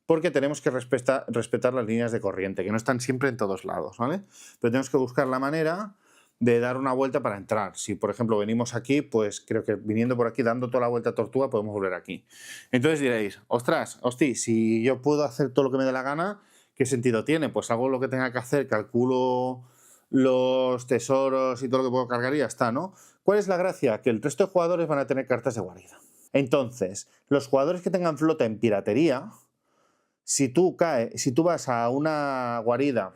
Porque tenemos que respetar las líneas de corriente, que no están siempre en todos lados, ¿vale? Pero tenemos que buscar la manera de dar una vuelta para entrar. Si, por ejemplo, venimos aquí, pues creo que viniendo por aquí, dando toda la vuelta a Tortuga, podemos volver aquí. Entonces diréis, ostras, hosti, si yo puedo hacer todo lo que me dé la gana, ¿qué sentido tiene? Pues hago lo que tenga que hacer, calculo los tesoros y todo lo que puedo cargar y ya está, ¿no? ¿Cuál es la gracia? Que el resto de jugadores van a tener cartas de guarida. Entonces, los jugadores que tengan flota en piratería, si tú vas a una guarida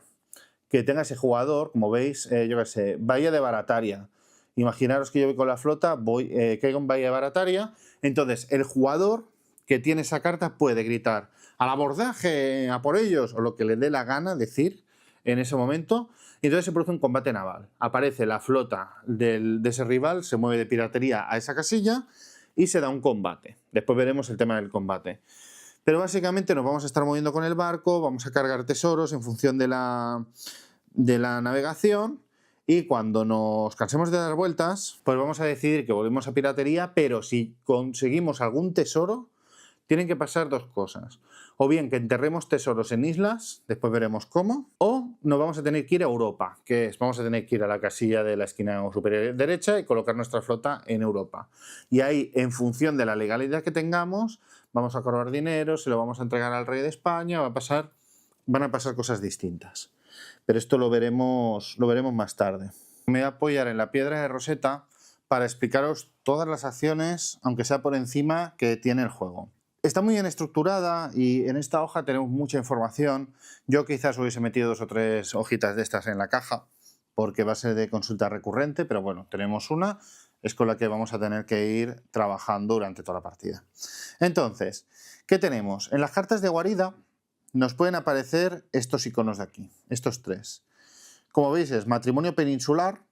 que tenga ese jugador, como veis, yo qué sé, Bahía de Barataria. Imaginaros que yo voy con la flota, caigo en Bahía de Barataria, entonces el jugador que tiene esa carta puede gritar al abordaje, a por ellos, o lo que le dé la gana decir en ese momento, y entonces se produce un combate naval. Aparece la flota de ese rival, se mueve de piratería a esa casilla y se da un combate. Después veremos el tema del combate. Pero básicamente nos vamos a estar moviendo con el barco, vamos a cargar tesoros en función de la navegación, y cuando nos cansemos de dar vueltas, pues vamos a decidir que volvemos a piratería, pero si conseguimos algún tesoro, tienen que pasar dos cosas. O bien que enterremos tesoros en islas, después veremos cómo, o nos vamos a tener que ir a Europa, que es, vamos a tener que ir a la casilla de la esquina superior derecha y colocar nuestra flota en Europa. Y ahí, en función de la legalidad que tengamos, vamos a cobrar dinero, se lo vamos a entregar al rey de España, van a pasar cosas distintas. Pero esto lo veremos más tarde. Me voy a apoyar en la piedra de Rosetta para explicaros todas las acciones, aunque sea por encima, que tiene el juego. Está muy bien estructurada y en esta hoja tenemos mucha información. Yo quizás hubiese metido 2 o 3 hojitas de estas en la caja porque va a ser de consulta recurrente, pero bueno, tenemos una, es con la que vamos a tener que ir trabajando durante toda la partida. Entonces, ¿qué tenemos? En las cartas de guarida nos pueden aparecer estos iconos de aquí, estos 3. Como veis es matrimonio peninsular,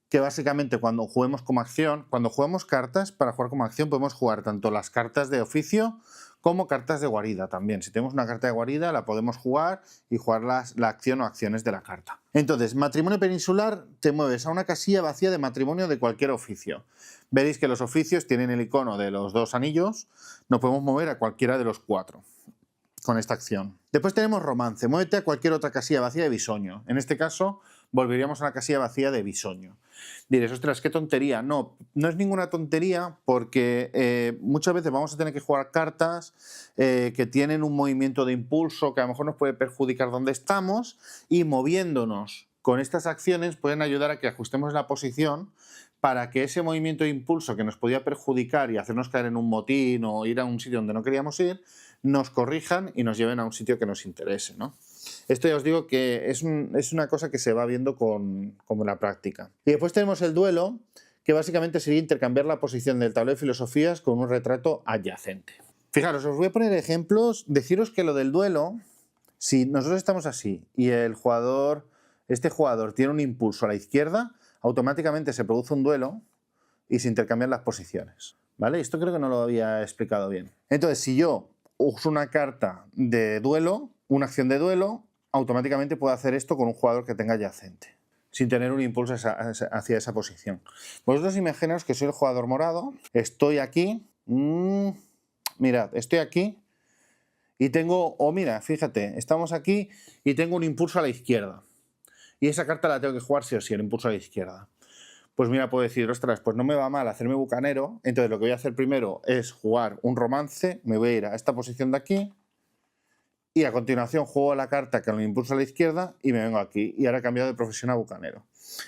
que básicamente cuando juguemos como acción, cuando jugamos cartas, para jugar como acción podemos jugar tanto las cartas de oficio como cartas de guarida también. Si tenemos una carta de guarida la podemos jugar y jugar la acción o acciones de la carta. Entonces, matrimonio peninsular, te mueves a una casilla vacía de matrimonio de cualquier oficio. Veréis que los oficios tienen el icono de los 2 anillos, nos podemos mover a cualquiera de los 4 con esta acción. Después tenemos romance, muévete a cualquier otra casilla vacía de bisoño. En este caso volveríamos a una casilla vacía de bisoño. Diréis, ostras, qué tontería. No, no es ninguna tontería porque muchas veces vamos a tener que jugar cartas que tienen un movimiento de impulso que a lo mejor nos puede perjudicar donde estamos, y moviéndonos con estas acciones pueden ayudar a que ajustemos la posición para que ese movimiento de impulso que nos podía perjudicar y hacernos caer en un motín o ir a un sitio donde no queríamos ir, nos corrijan y nos lleven a un sitio que nos interese, ¿no? Esto ya os digo que es una cosa que se va viendo con la práctica. Y después tenemos el duelo, que básicamente sería intercambiar la posición del tablero de filosofías con un retrato adyacente. Fijaros, os voy a poner ejemplos. Deciros que lo del duelo, si nosotros estamos así y este jugador tiene un impulso a la izquierda, automáticamente se produce un duelo y se intercambian las posiciones, ¿vale? Esto creo que no lo había explicado bien. Entonces, si yo uso una carta de duelo, una acción de duelo, automáticamente puedo hacer esto con un jugador que tenga adyacente, sin tener un impulso hacia esa posición. Vosotros imaginaos que soy el jugador morado, estoy aquí, mirad, estoy aquí y tengo, mira, fíjate, estamos aquí y tengo un impulso a la izquierda. Y esa carta la tengo que jugar sí o sí, el impulso a la izquierda. Pues mira, puedo decir, ostras, pues no me va mal hacerme bucanero, entonces lo que voy a hacer primero es jugar un romance, me voy a ir a esta posición de aquí, y a continuación juego la carta que me impulsa a la izquierda y me vengo aquí, y ahora he cambiado de profesión a bucanero.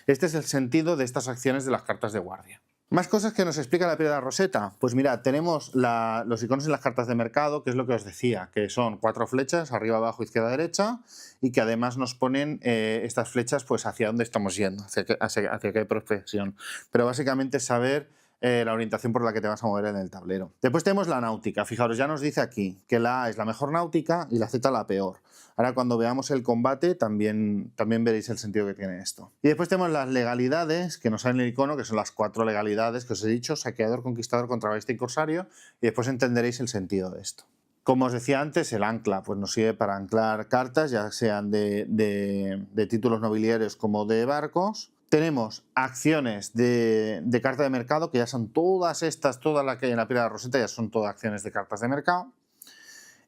Este es el sentido de estas acciones de las cartas de guardia. Más cosas que nos explica la piedra Rosetta. Pues mirad, tenemos los iconos en las cartas de mercado, que es lo que os decía, que son 4 flechas, arriba, abajo, izquierda, derecha, y que además nos ponen estas flechas pues hacia dónde estamos yendo, hacia qué profesión. Pero básicamente es saber la orientación por la que te vas a mover en el tablero. Después tenemos la náutica. Fijaros, ya nos dice aquí que la A es la mejor náutica y la Z la peor. Ahora cuando veamos el combate también veréis el sentido que tiene esto. Y después tenemos las legalidades que nos salen en el icono, que son las 4 legalidades que os he dicho: saqueador, conquistador, contrabandista y corsario, y después entenderéis el sentido de esto. Como os decía antes, el ancla pues nos sirve para anclar cartas, ya sean de títulos nobiliarios como de barcos. Tenemos acciones de carta de mercado, que ya son todas estas, toda la que hay en la pila de la Roseta, ya son todas acciones de cartas de mercado.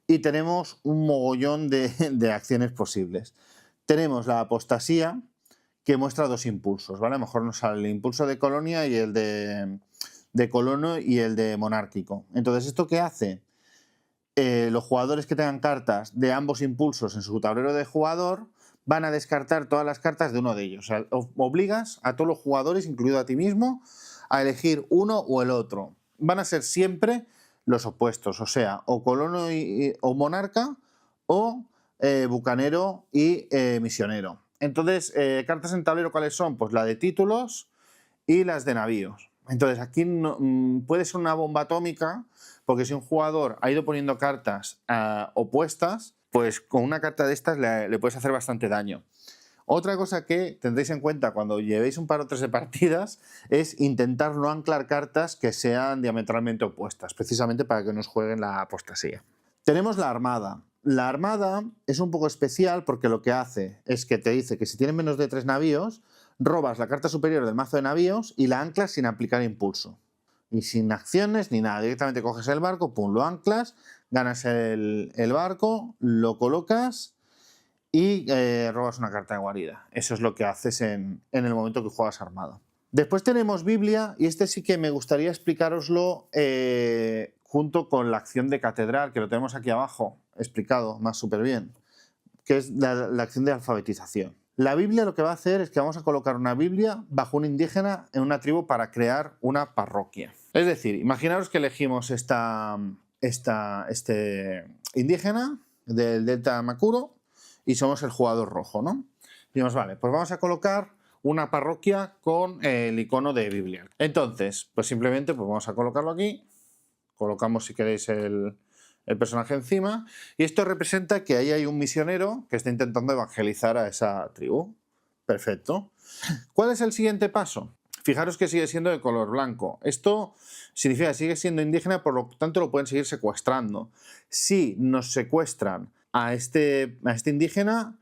Y tenemos un mogollón de acciones posibles. Tenemos la apostasía, que muestra 2 impulsos, ¿vale? A lo mejor nos sale el impulso de colonia y el de colono y el de monárquico. Entonces, ¿esto qué hace? Los jugadores que tengan cartas de ambos impulsos en su tablero de jugador van a descartar todas las cartas de uno de ellos. O sea, obligas a todos los jugadores, incluido a ti mismo, a elegir uno o el otro. Van a ser siempre los opuestos, o sea, o colono o monarca, o bucanero y misionero. Entonces, cartas en tablero, ¿cuáles son? Pues la de títulos y las de navíos. Entonces, aquí puede ser una bomba atómica, porque si un jugador ha ido poniendo cartas opuestas, pues con una carta de estas le puedes hacer bastante daño. Otra cosa que tendréis en cuenta cuando llevéis un par o tres de partidas es intentar no anclar cartas que sean diametralmente opuestas, precisamente para que no os jueguen la apostasía. Tenemos la armada. La armada es un poco especial porque lo que hace es que te dice que si tienes menos de 3 navíos, robas la carta superior del mazo de navíos y la anclas sin aplicar impulso. Y sin acciones ni nada, directamente coges el barco, pum, lo anclas, ganas el barco, lo colocas y robas una carta de guarida. Eso es lo que haces en el momento que juegas armada. Después tenemos Biblia, y este sí que me gustaría explicároslo junto con la acción de catedral, que lo tenemos aquí abajo explicado más súper bien, que es la acción de alfabetización. La Biblia lo que va a hacer es que vamos a colocar una Biblia bajo un indígena en una tribu para crear una parroquia. Es decir, imaginaros que elegimos este indígena del Delta Macuro y somos el jugador rojo, ¿no? Y decimos, vale, pues vamos a colocar una parroquia con el icono de Biblia. Entonces, pues simplemente pues vamos a colocarlo aquí, colocamos si queréis el personaje encima, y esto representa que ahí hay un misionero que está intentando evangelizar a esa tribu. Perfecto. ¿Cuál es el siguiente paso? Fijaros que sigue siendo de color blanco. Esto significa que sigue siendo indígena, por lo tanto lo pueden seguir secuestrando. Si nos secuestran a este indígena,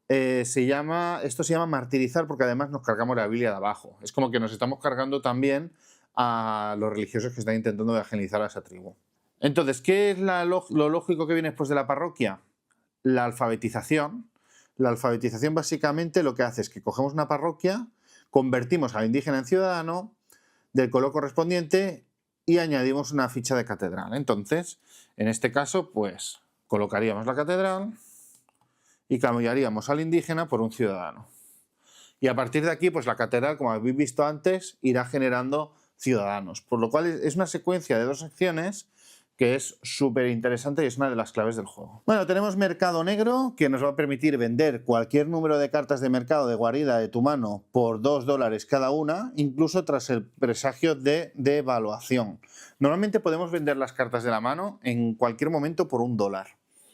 esto se llama martirizar, porque además nos cargamos la Biblia de abajo. Es como que nos estamos cargando también a los religiosos que están intentando evangelizar a esa tribu. Entonces, ¿qué es lo lógico que viene después de la parroquia? La alfabetización. La alfabetización básicamente lo que hace es que cogemos una parroquia, convertimos al indígena en ciudadano del color correspondiente y añadimos una ficha de catedral. Entonces, en este caso, pues colocaríamos la catedral y cambiaríamos al indígena por un ciudadano. Y a partir de aquí, pues la catedral, como habéis visto antes, irá generando ciudadanos. Por lo cual es una secuencia de 2 acciones que es súper interesante y es una de las claves del juego. Bueno, tenemos mercado negro, que nos va a permitir vender cualquier número de cartas de mercado de guarida de tu mano por $2 cada una, incluso tras el presagio de devaluación. Normalmente podemos vender las cartas de la mano en cualquier momento por $1.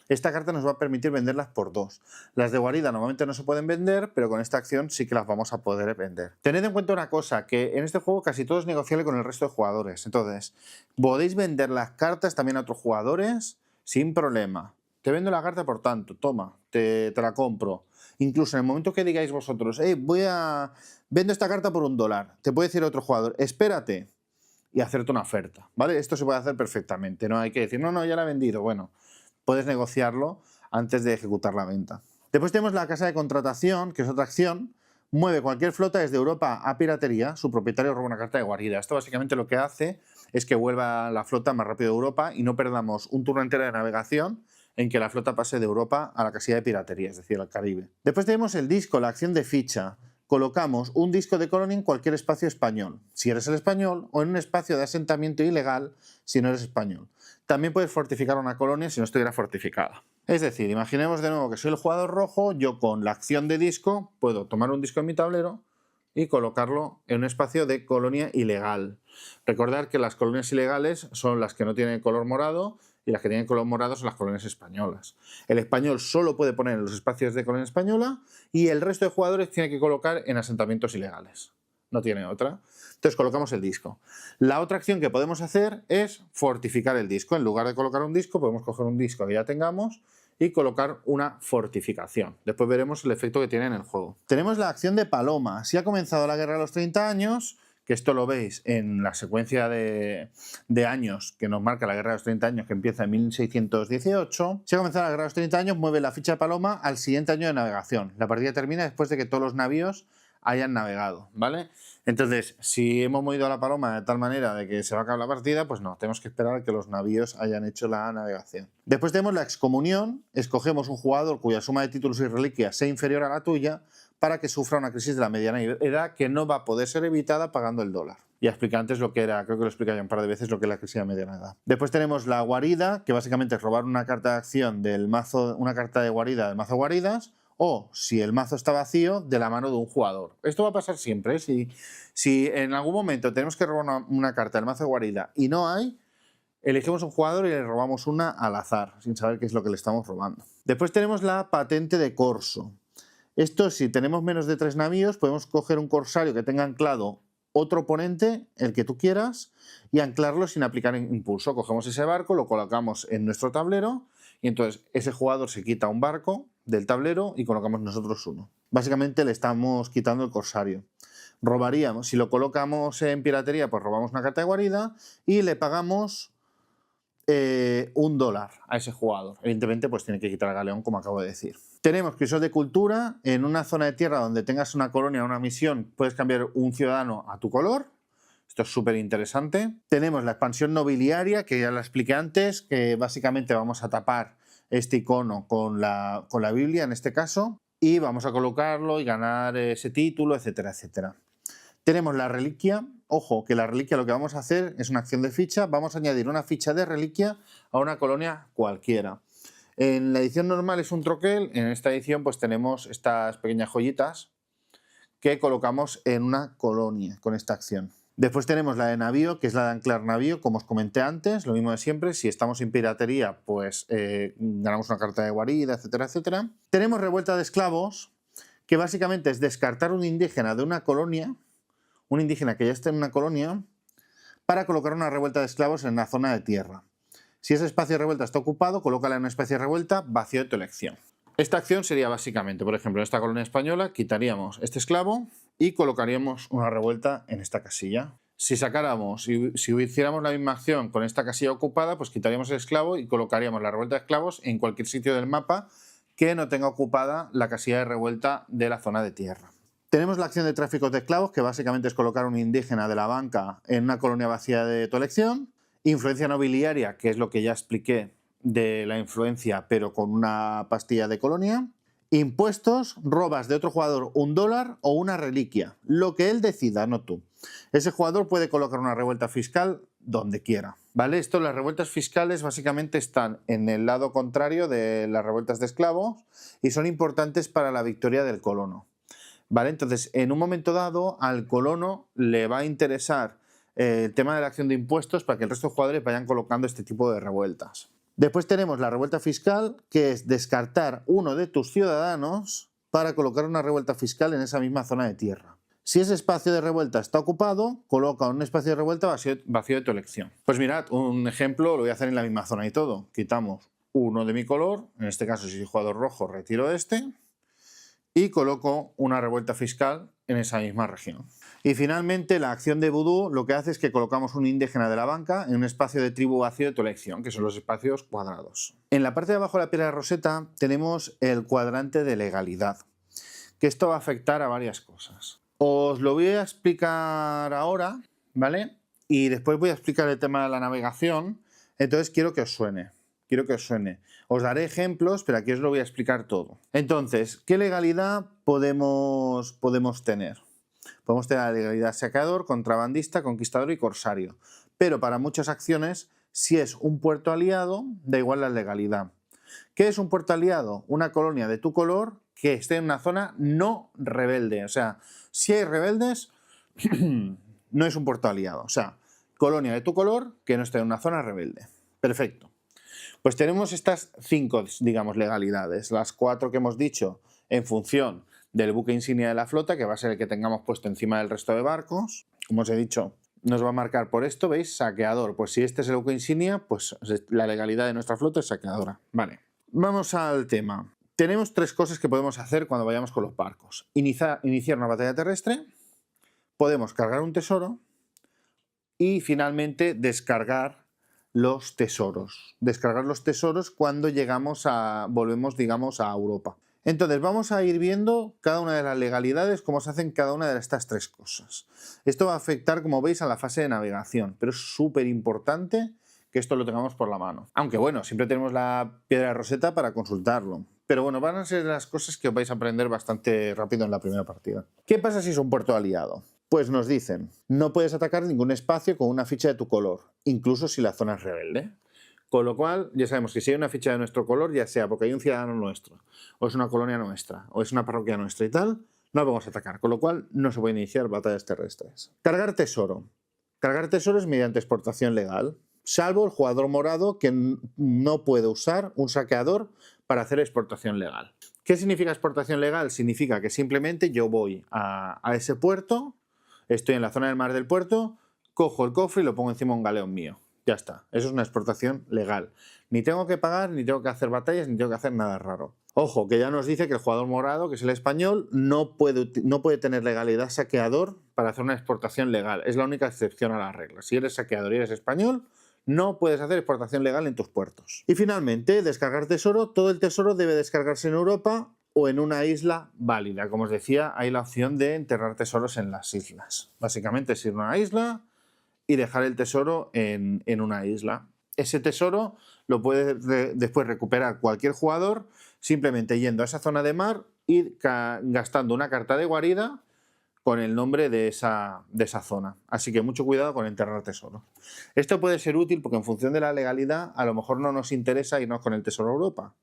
Esta carta nos va a permitir venderlas por 2. Las de guarida normalmente no se pueden vender, pero con esta acción sí que las vamos a poder vender. Tened en cuenta una cosa, que en este juego casi todo es negociable con el resto de jugadores. Entonces, podéis vender las cartas también a otros jugadores sin problema. Te vendo la carta por tanto, toma, te la compro. Incluso en el momento que digáis vosotros, vendo esta carta por $1, te puede decir otro jugador, espérate, y hacerte una oferta, ¿vale? Esto se puede hacer perfectamente, no hay que decir, no, ya la he vendido, bueno. Puedes negociarlo antes de ejecutar la venta. Después tenemos la casa de contratación, que es otra acción. Mueve cualquier flota desde Europa a piratería. Su propietario roba una carta de guarida. Esto básicamente lo que hace es que vuelva la flota más rápido de Europa y no perdamos un turno entero de navegación en que la flota pase de Europa a la casilla de piratería, es decir, al Caribe. Después tenemos el disco, la acción de ficha. Colocamos un disco de colonia en cualquier espacio español, si eres el español, o en un espacio de asentamiento ilegal, si no eres español. También puedes fortificar una colonia si no estuviera fortificada. Es decir, imaginemos de nuevo que soy el jugador rojo, yo con la acción de disco puedo tomar un disco en mi tablero y colocarlo en un espacio de colonia ilegal. Recordar que las colonias ilegales son las que no tienen color morado y las que tienen color morado son las colonias españolas. El español solo puede poner en los espacios de colonia española y el resto de jugadores tiene que colocar en asentamientos ilegales. No tiene otra. Entonces colocamos el disco. La otra acción que podemos hacer es fortificar el disco. En lugar de colocar un disco, podemos coger un disco que ya tengamos y colocar una fortificación. Después veremos el efecto que tiene en el juego. Tenemos la acción de paloma. Si ha comenzado la guerra de los 30 años, que esto lo veis en la secuencia de años que nos marca la guerra de los 30 años, que empieza en 1618. Si ha comenzado la guerra de los 30 años, mueve la ficha de paloma al siguiente año de navegación. La partida termina después de que todos los navíos hayan navegado, ¿vale? Entonces, si hemos movido a la paloma de tal manera de que se va a acabar la partida, pues no, tenemos que esperar a que los navíos hayan hecho la navegación. Después tenemos la excomunión. Escogemos un jugador cuya suma de títulos y reliquias sea inferior a la tuya para que sufra una crisis de la mediana edad que no va a poder ser evitada pagando el dólar. Ya expliqué antes lo que era, creo que lo expliqué ya un par de veces, lo que es la crisis de la mediana edad. Después tenemos la guarida, que básicamente es robar una carta de acción del mazo, una carta de guarida del mazo guaridas, o, si el mazo está vacío, de la mano de un jugador. Esto va a pasar siempre, ¿eh? Si en algún momento tenemos que robar una carta del mazo de guarida y no hay, elegimos un jugador y le robamos una al azar, sin saber qué es lo que le estamos robando. Después tenemos la patente de corso. Esto, si tenemos menos de 3 navíos, podemos coger un corsario que tenga anclado otro oponente, el que tú quieras, y anclarlo sin aplicar impulso. Cogemos ese barco, lo colocamos en nuestro tablero y entonces ese jugador se quita un barco del tablero y colocamos nosotros uno. Básicamente le estamos quitando el corsario. Robaríamos, si lo colocamos en piratería, pues robamos una carta de guarida y le pagamos $1 a ese jugador. Evidentemente, pues tiene que quitar al galeón, como acabo de decir. Tenemos crisis de cultura. En una zona de tierra donde tengas una colonia o una misión, puedes cambiar un ciudadano a tu color. Esto es súper interesante. Tenemos la expansión nobiliaria, que ya la expliqué antes, que básicamente vamos a tapar este icono con la Biblia, en este caso, y vamos a colocarlo y ganar ese título, etcétera, etcétera. Tenemos la reliquia. Ojo, que la reliquia lo que vamos a hacer es una acción de ficha. Vamos a añadir una ficha de reliquia a una colonia cualquiera. En la edición normal es un troquel. En esta edición pues tenemos estas pequeñas joyitas que colocamos en una colonia con esta acción. Después tenemos la de navío, que es la de anclar navío, como os comenté antes, lo mismo de siempre. Si estamos en piratería, pues ganamos una carta de guarida, etcétera, etcétera. Tenemos revuelta de esclavos, que básicamente es descartar un indígena de una colonia, un indígena que ya esté en una colonia, para colocar una revuelta de esclavos en una zona de tierra. Si ese espacio de revuelta está ocupado, colócala en una especie de revuelta vacío de tu elección. Esta acción sería básicamente, por ejemplo, en esta colonia española quitaríamos este esclavo y colocaríamos una revuelta en esta casilla. Si sacáramos, si hiciéramos la misma acción con esta casilla ocupada, pues quitaríamos el esclavo y colocaríamos la revuelta de esclavos en cualquier sitio del mapa que no tenga ocupada la casilla de revuelta de la zona de tierra. Tenemos la acción de tráfico de esclavos, que básicamente es colocar un indígena de la banca en una colonia vacía de tu elección. Influencia nobiliaria, que es lo que ya expliqué de la influencia, pero con una pastilla de colonia. Impuestos, robas de otro jugador $1 o una reliquia, lo que él decida, no tú. Ese jugador puede colocar una revuelta fiscal donde quiera, ¿vale? Las revueltas fiscales básicamente están en el lado contrario de las revueltas de esclavos y son importantes para la victoria del colono, ¿vale? Entonces, en un momento dado, al colono le va a interesar el tema de la acción de impuestos para que el resto de jugadores vayan colocando este tipo de revueltas. Después tenemos la revuelta fiscal, que es descartar uno de tus ciudadanos para colocar una revuelta fiscal en esa misma zona de tierra. Si ese espacio de revuelta está ocupado, coloca un espacio de revuelta vacío de tu elección. Pues mirad, un ejemplo lo voy a hacer en la misma zona y todo. Quitamos uno de mi color, en este caso si soy jugador rojo retiro este, y coloco una revuelta fiscal en esa misma región. Y finalmente la acción de vudú lo que hace es que colocamos un indígena de la banca en un espacio de tribu vacío de tu elección, que son los espacios cuadrados. En la parte de abajo de la piedra de Rosetta tenemos el cuadrante de legalidad, que esto va a afectar a varias cosas. Os lo voy a explicar ahora, ¿vale? Y después voy a explicar el tema de la navegación, entonces quiero que os suene. Os daré ejemplos, pero aquí os lo voy a explicar todo. Entonces, ¿qué legalidad podemos tener? Podemos tener la legalidad saqueador, contrabandista, conquistador y corsario. Pero para muchas acciones, si es un puerto aliado, da igual la legalidad. ¿Qué es un puerto aliado? Una colonia de tu color que esté en una zona no rebelde. O sea, si hay rebeldes, no es un puerto aliado. O sea, colonia de tu color que no esté en una zona rebelde. Perfecto. Pues tenemos estas 5, digamos, legalidades. Las 4 que hemos dicho en función del buque insignia de la flota, que va a ser el que tengamos puesto encima del resto de barcos. Como os he dicho, nos va a marcar por esto, ¿veis? Saqueador. Pues si este es el buque insignia, pues la legalidad de nuestra flota es saqueadora. Vale. Vamos al tema. Tenemos 3 cosas que podemos hacer cuando vayamos con los barcos. Iniciar una batalla terrestre, podemos cargar un tesoro y finalmente descargar los tesoros. Descargar los tesoros cuando volvemos, digamos, a Europa. Entonces vamos a ir viendo cada una de las legalidades, cómo se hacen cada una de estas 3 cosas. Esto va a afectar, como veis, a la fase de navegación, pero es súper importante que esto lo tengamos por la mano. Aunque bueno, siempre tenemos la piedra de Rosetta para consultarlo. Pero bueno, van a ser las cosas que os vais a aprender bastante rápido en la primera partida. ¿Qué pasa si es un puerto aliado? Pues nos dicen, no puedes atacar ningún espacio con una ficha de tu color, incluso si la zona es rebelde. Con lo cual, ya sabemos que si hay una ficha de nuestro color, ya sea porque hay un ciudadano nuestro, o es una colonia nuestra, o es una parroquia nuestra y tal, no vamos a atacar. Con lo cual, no se pueden iniciar batallas terrestres. Cargar tesoro. Cargar tesoro es mediante exportación legal, salvo el jugador morado que no puede usar un saqueador para hacer exportación legal. ¿Qué significa exportación legal? Significa que simplemente yo voy a ese puerto, estoy en la zona del mar del puerto, cojo el cofre y lo pongo encima de un galeón mío. Ya está, eso es una exportación legal. Ni tengo que pagar, ni tengo que hacer batallas, ni tengo que hacer nada raro. Ojo, que ya nos dice que el jugador morado, que es el español, no puede tener legalidad saqueador para hacer una exportación legal. Es la única excepción a la regla. Si eres saqueador y eres español, no puedes hacer exportación legal en tus puertos. Y finalmente, descargar tesoro. Todo el tesoro debe descargarse en Europa o en una isla válida. Como os decía, hay la opción de enterrar tesoros en las islas. Básicamente es ir a una isla y dejar el tesoro en una isla. Ese tesoro lo puede después recuperar cualquier jugador simplemente yendo a esa zona de mar y gastando una carta de guarida con el nombre de esa zona. Así que mucho cuidado con enterrar tesoros. Esto puede ser útil porque en función de la legalidad a lo mejor no nos interesa irnos con el tesoro a Europa.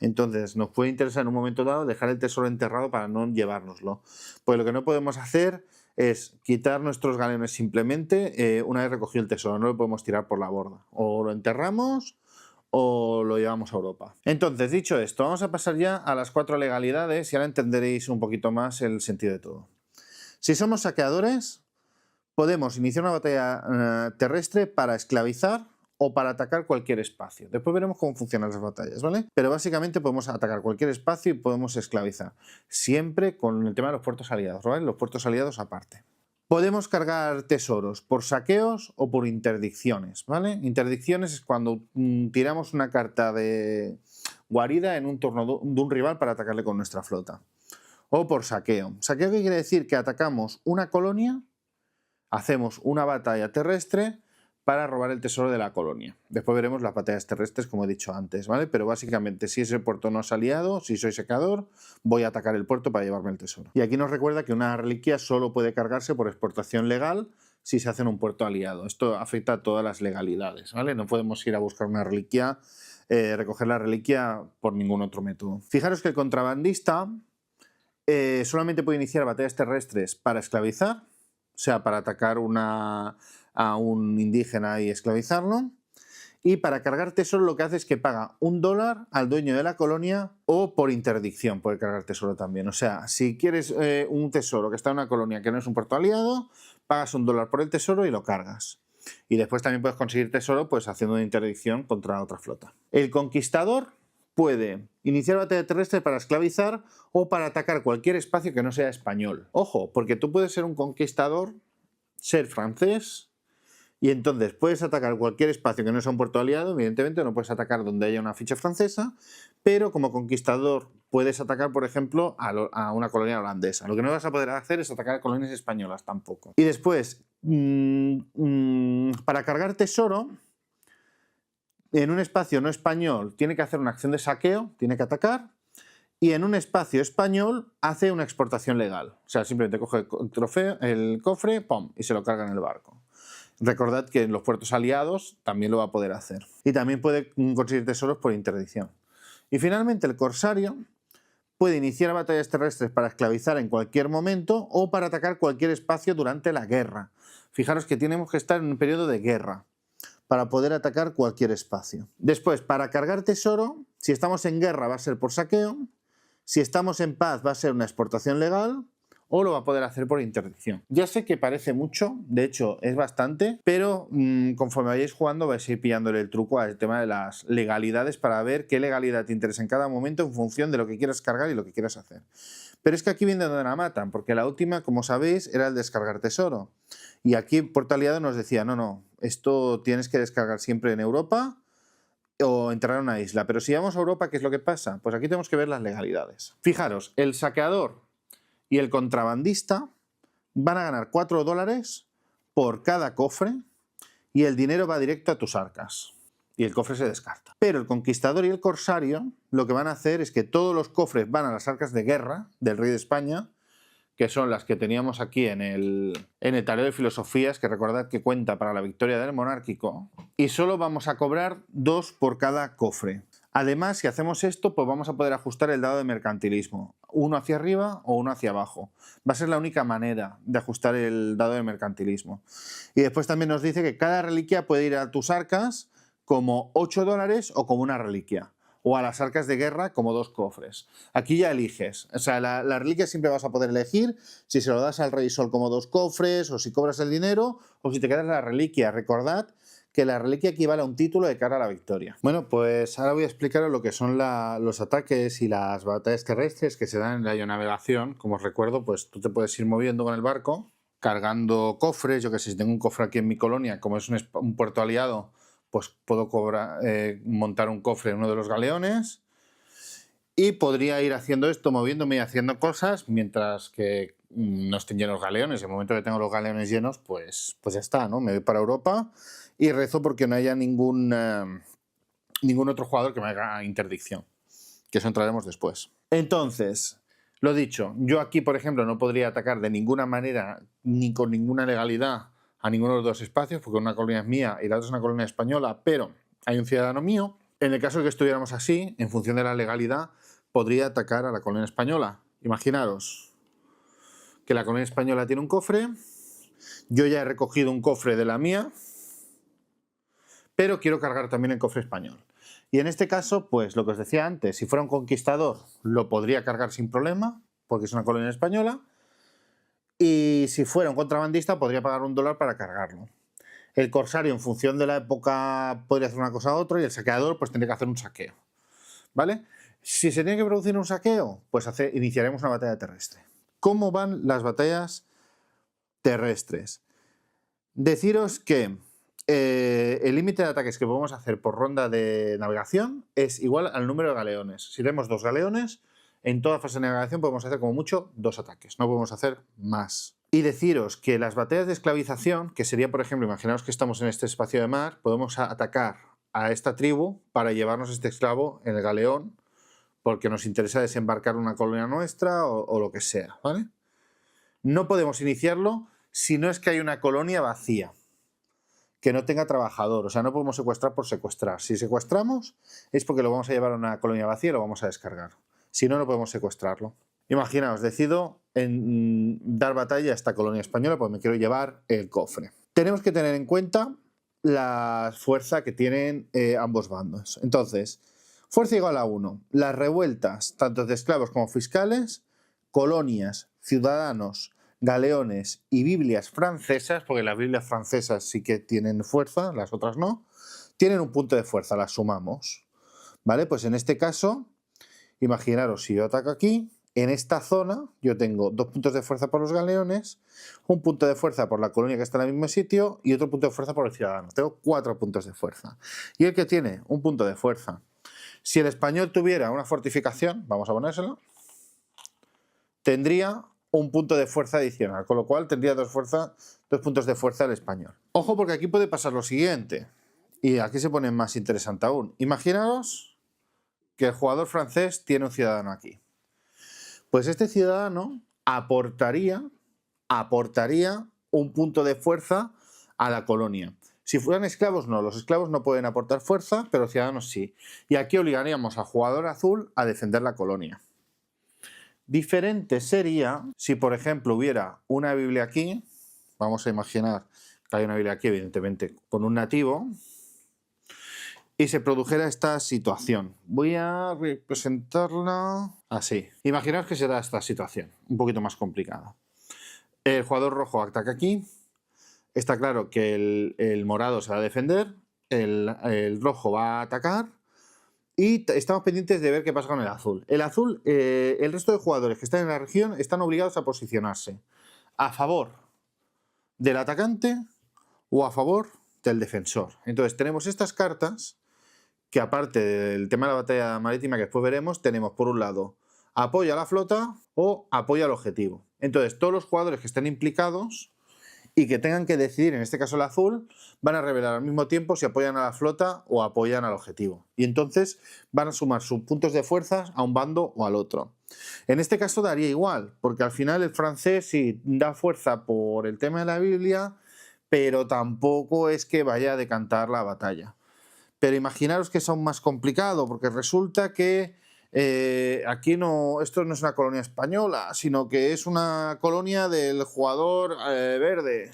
Entonces nos puede interesar en un momento dado dejar el tesoro enterrado para no llevárnoslo. Pues lo que no podemos hacer es quitar nuestros galeones simplemente una vez recogido el tesoro. No lo podemos tirar por la borda. O lo enterramos o lo llevamos a Europa. Entonces, dicho esto, vamos a pasar ya a las 4 legalidades y ahora entenderéis un poquito más el sentido de todo. Si somos saqueadores, podemos iniciar una batalla terrestre para esclavizar o para atacar cualquier espacio. Después veremos cómo funcionan las batallas, ¿vale? Pero básicamente podemos atacar cualquier espacio y podemos esclavizar. Siempre con el tema de los puertos aliados, ¿vale? Los puertos aliados aparte. Podemos cargar tesoros por saqueos o por interdicciones, ¿vale? Interdicciones es cuando tiramos una carta de guarida en un turno de un rival para atacarle con nuestra flota. O por saqueo. ¿Saqueo qué quiere decir? Que atacamos una colonia, hacemos una batalla terrestre para robar el tesoro de la colonia. Después veremos las batallas terrestres, como he dicho antes, ¿vale? Pero básicamente, si ese puerto no es aliado, si soy saqueador, voy a atacar el puerto para llevarme el tesoro. Y aquí nos recuerda que una reliquia solo puede cargarse por exportación legal si se hace en un puerto aliado. Esto afecta a todas las legalidades, ¿vale? No podemos ir a buscar una reliquia, recoger la reliquia por ningún otro método. Fijaros que el contrabandista solamente puede iniciar batallas terrestres para esclavizar, o sea, para atacar a un indígena y esclavizarlo. Y para cargar tesoro lo que hace es que paga $1 al dueño de la colonia o por interdicción puede cargar tesoro también. O sea, si quieres un tesoro que está en una colonia que no es un puerto aliado, pagas $1 por el tesoro y lo cargas. Y después también puedes conseguir tesoro pues haciendo una interdicción contra otra flota. El conquistador puede iniciar batalla terrestre para esclavizar o para atacar cualquier espacio que no sea español. Ojo, porque tú puedes ser un conquistador, ser francés, y entonces puedes atacar cualquier espacio que no sea un puerto aliado. Evidentemente no puedes atacar donde haya una ficha francesa, pero como conquistador puedes atacar, por ejemplo, a una colonia holandesa. Lo que no vas a poder hacer es atacar a colonias españolas tampoco. Y después, para cargar tesoro, en un espacio no español tiene que hacer una acción de saqueo, tiene que atacar, y en un espacio español hace una exportación legal. O sea, simplemente coge el cofre, ¡pum!, y se lo carga en el barco. Recordad que en los puertos aliados también lo va a poder hacer. Y también puede conseguir tesoros por interdicción. Y finalmente el corsario puede iniciar batallas terrestres para esclavizar en cualquier momento o para atacar cualquier espacio durante la guerra. Fijaros que tenemos que estar en un periodo de guerra para poder atacar cualquier espacio. Después, para cargar tesoro, si estamos en guerra va a ser por saqueo, si estamos en paz va a ser una exportación legal, o lo va a poder hacer por interdicción. Ya sé que parece mucho, de hecho es bastante, pero conforme vayáis jugando vais a ir pillándole el truco al tema de las legalidades para ver qué legalidad te interesa en cada momento en función de lo que quieras cargar y lo que quieras hacer. Pero es que aquí viene donde la matan, porque la última, como sabéis, era el descargar tesoro. Y aquí Puerto Aliado nos decía, no, esto tienes que descargar siempre en Europa o entrar a una isla. Pero si vamos a Europa, ¿qué es lo que pasa? Pues aquí tenemos que ver las legalidades. Fijaros, el saqueador y el contrabandista van a ganar 4 dólares por cada cofre y el dinero va directo a tus arcas y el cofre se descarta. Pero el conquistador y el corsario lo que van a hacer es que todos los cofres van a las arcas de guerra del rey de España, que son las que teníamos aquí en el tablero de filosofías, que recordad que cuenta para la victoria del monárquico, y solo vamos a cobrar 2 por cada cofre. Además, si hacemos esto, pues vamos a poder ajustar el dado de mercantilismo, uno hacia arriba o uno hacia abajo. Va a ser la única manera de ajustar el dado de mercantilismo. Y después también nos dice que cada reliquia puede ir a tus arcas como 8 dólares o como una reliquia, o a las arcas de guerra como 2 cofres. Aquí ya eliges, o sea, la reliquia siempre vas a poder elegir si se lo das al Rey Sol como 2 cofres, o si cobras el dinero, o si te quedas la reliquia. Recordad que la reliquia equivale a un título de cara a la victoria. Bueno, pues ahora voy a explicaros lo que son los ataques y las batallas terrestres que se dan en la aeronavegación. Como os recuerdo, pues tú te puedes ir moviendo con el barco, cargando cofres. Yo que sé, si tengo un cofre aquí en mi colonia, como es un puerto aliado, pues puedo montar un cofre en uno de los galeones y podría ir haciendo esto, moviéndome y haciendo cosas mientras que no estén llenos los galeones. En el momento que tengo los galeones llenos, pues ya está, ¿no? Me voy para Europa y rezo porque no haya ningún otro jugador que me haga interdicción, que eso entraremos después. Entonces, lo dicho, yo aquí, por ejemplo, no podría atacar de ninguna manera ni con ninguna legalidad a ninguno de los 2 espacios, porque una colonia es mía y la otra es una colonia española, pero hay un ciudadano mío. En el caso de que estuviéramos así, en función de la legalidad, podría atacar a la colonia española. Imaginaros que la colonia española tiene un cofre, yo ya he recogido un cofre de la mía, pero quiero cargar también el cofre español. Y en este caso, pues lo que os decía antes, si fuera un conquistador lo podría cargar sin problema, porque es una colonia española, y si fuera un contrabandista podría pagar $1 para cargarlo. El corsario, en función de la época, podría hacer una cosa u otra, y el saqueador pues tendría que hacer un saqueo, ¿vale? Si se tiene que producir un saqueo, pues iniciaremos una batalla terrestre. ¿Cómo van las batallas terrestres? Deciros que el límite de ataques que podemos hacer por ronda de navegación es igual al número de galeones. Si tenemos 2 galeones, en toda fase de navegación podemos hacer como mucho 2 ataques, no podemos hacer más. Y deciros que las batallas de esclavización, que sería, por ejemplo, imaginaos que estamos en este espacio de mar, podemos atacar a esta tribu para llevarnos este esclavo en el galeón, porque nos interesa desembarcar una colonia nuestra o lo que sea, ¿vale? No podemos iniciarlo si no es que hay una colonia vacía, que no tenga trabajador, o sea, no podemos secuestrar por secuestrar. Si secuestramos es porque lo vamos a llevar a una colonia vacía y lo vamos a descargar. Si no, no podemos secuestrarlo. Imaginaos, decido dar batalla a esta colonia española porque me quiero llevar el cofre. Tenemos que tener en cuenta la fuerza que tienen ambos bandos. Entonces, fuerza igual a 1. Las revueltas, tanto de esclavos como fiscales, colonias, ciudadanos, galeones y Biblias francesas, porque las Biblias francesas sí que tienen fuerza, las otras no, tienen un punto de fuerza, las sumamos. ¿Vale? Pues en este caso, imaginaros, si yo ataco aquí, en esta zona yo tengo 2 puntos de fuerza por los galeones, un punto de fuerza por la colonia que está en el mismo sitio y otro punto de fuerza por el ciudadano. Tengo 4 puntos de fuerza. Y el que tiene un punto de fuerza, si el español tuviera una fortificación, vamos a ponérselo, tendría un punto de fuerza adicional, con lo cual tendría 2 puntos de fuerza el español. Ojo, porque aquí puede pasar lo siguiente, y aquí se pone más interesante aún. Imaginaros que el jugador francés tiene un ciudadano aquí. Pues este ciudadano aportaría un punto de fuerza a la colonia. Si fueran esclavos, no. Los esclavos no pueden aportar fuerza, pero los ciudadanos sí. Y aquí obligaríamos al jugador azul a defender la colonia. Diferente sería si, por ejemplo, hubiera una Biblia aquí. Vamos a imaginar que hay una Biblia aquí, evidentemente, con un nativo. Y se produjera esta situación. Voy a representarla así. Imaginaos que se da esta situación, un poquito más complicada. El jugador rojo ataca aquí. Está claro que el morado se va a defender. El rojo va a atacar. Y estamos pendientes de ver qué pasa con el azul. El azul, el resto de jugadores que están en la región están obligados a posicionarse a favor del atacante o a favor del defensor. Entonces tenemos estas cartas que, aparte del tema de la batalla marítima que después veremos, tenemos por un lado apoyo a la flota o apoyo al objetivo. Entonces todos los jugadores que estén implicados y que tengan que decidir, en este caso el azul, van a revelar al mismo tiempo si apoyan a la flota o apoyan al objetivo. Y entonces van a sumar sus puntos de fuerzas a un bando o al otro. En este caso daría igual, porque al final el francés sí da fuerza por el tema de la Biblia, pero tampoco es que vaya a decantar la batalla. Pero imaginaros que es aún más complicado, porque resulta que aquí esto no es una colonia española, sino que es una colonia del jugador verde.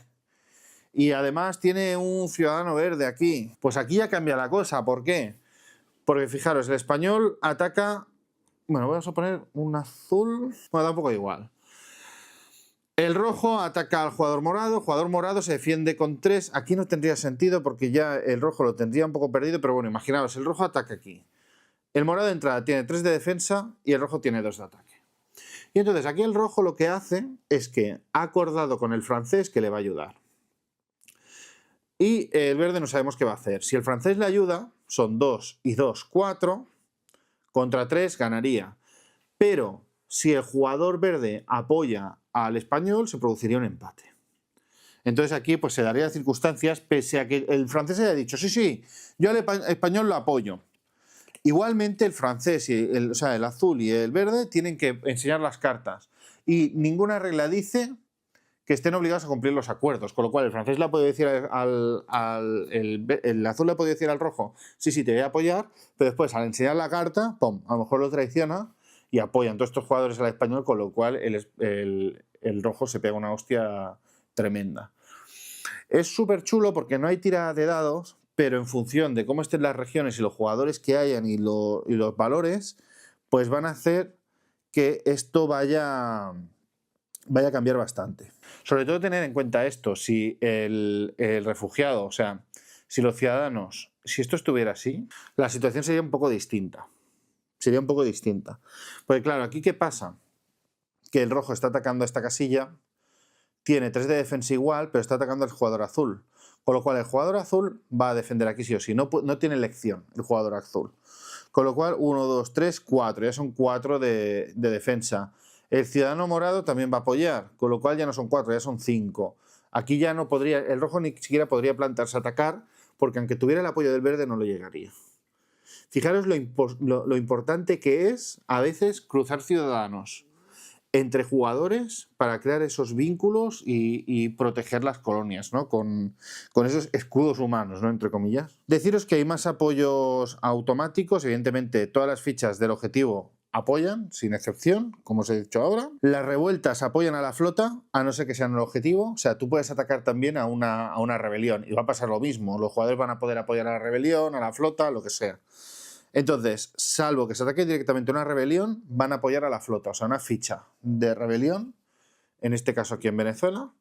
Y además tiene un ciudadano verde aquí. Pues aquí ya cambia la cosa. ¿Por qué? Porque fijaros, el español ataca... Bueno, vamos a poner un azul... Bueno, da un poco igual. El rojo ataca al jugador morado. El jugador morado se defiende con 3. Aquí no tendría sentido porque ya el rojo lo tendría un poco perdido. Pero bueno, imaginaos, el rojo ataca aquí. El morado de entrada tiene 3 de defensa y el rojo tiene 2 de ataque. Y entonces aquí el rojo lo que hace es que ha acordado con el francés que le va a ayudar. Y el verde no sabemos qué va a hacer. Si el francés le ayuda, son 2 y 2, 4. Contra 3 ganaría. Pero si el jugador verde apoya al español, se produciría un empate. Entonces aquí pues se darían circunstancias, pese a que el francés haya dicho, sí, yo al español lo apoyo. Igualmente el francés, el azul y el verde tienen que enseñar las cartas y ninguna regla dice que estén obligados a cumplir los acuerdos, con lo cual el francés le puede decir el azul le puede decir al rojo, sí, te voy a apoyar, pero después al enseñar la carta, ¡pum!, a lo mejor lo traiciona y apoyan todos estos jugadores al español, con lo cual el rojo se pega una hostia tremenda. Es súper chulo porque no hay tirada de dados, pero en función de cómo estén las regiones y los jugadores que hayan y los valores, pues van a hacer que esto vaya a cambiar bastante. Sobre todo tener en cuenta esto, si el refugiado, o sea, si los ciudadanos, si esto estuviera así, la situación sería un poco distinta. Sería un poco distinta. Porque claro, aquí ¿qué pasa? Que el rojo está atacando a esta casilla, tiene 3 de defensa igual, pero está atacando al jugador azul. Con lo cual el jugador azul va a defender aquí sí o sí. No tiene elección el jugador azul. Con lo cual 1, 2, 3, 4. Ya son 4 de defensa. El ciudadano morado también va a apoyar. Con lo cual ya no son 4, ya son 5. Aquí ya no podría... El rojo ni siquiera podría plantarse a atacar, porque aunque tuviera el apoyo del verde no lo llegaría. Fijaros lo importante que es a veces cruzar ciudadanos entre jugadores para crear esos vínculos y proteger las colonias, ¿no? Con esos escudos humanos, ¿no?, entre comillas. Deciros que hay más apoyos automáticos. Evidentemente todas las fichas del objetivo apoyan, sin excepción, como os he dicho ahora. Las revueltas apoyan a la flota, a no ser que sean el objetivo. O sea, tú puedes atacar también a una rebelión y va a pasar lo mismo. Los jugadores van a poder apoyar a la rebelión, a la flota, lo que sea. Entonces, salvo que se ataque directamente a una rebelión, van a apoyar a la flota. O sea, una ficha de rebelión, en este caso aquí en Venezuela,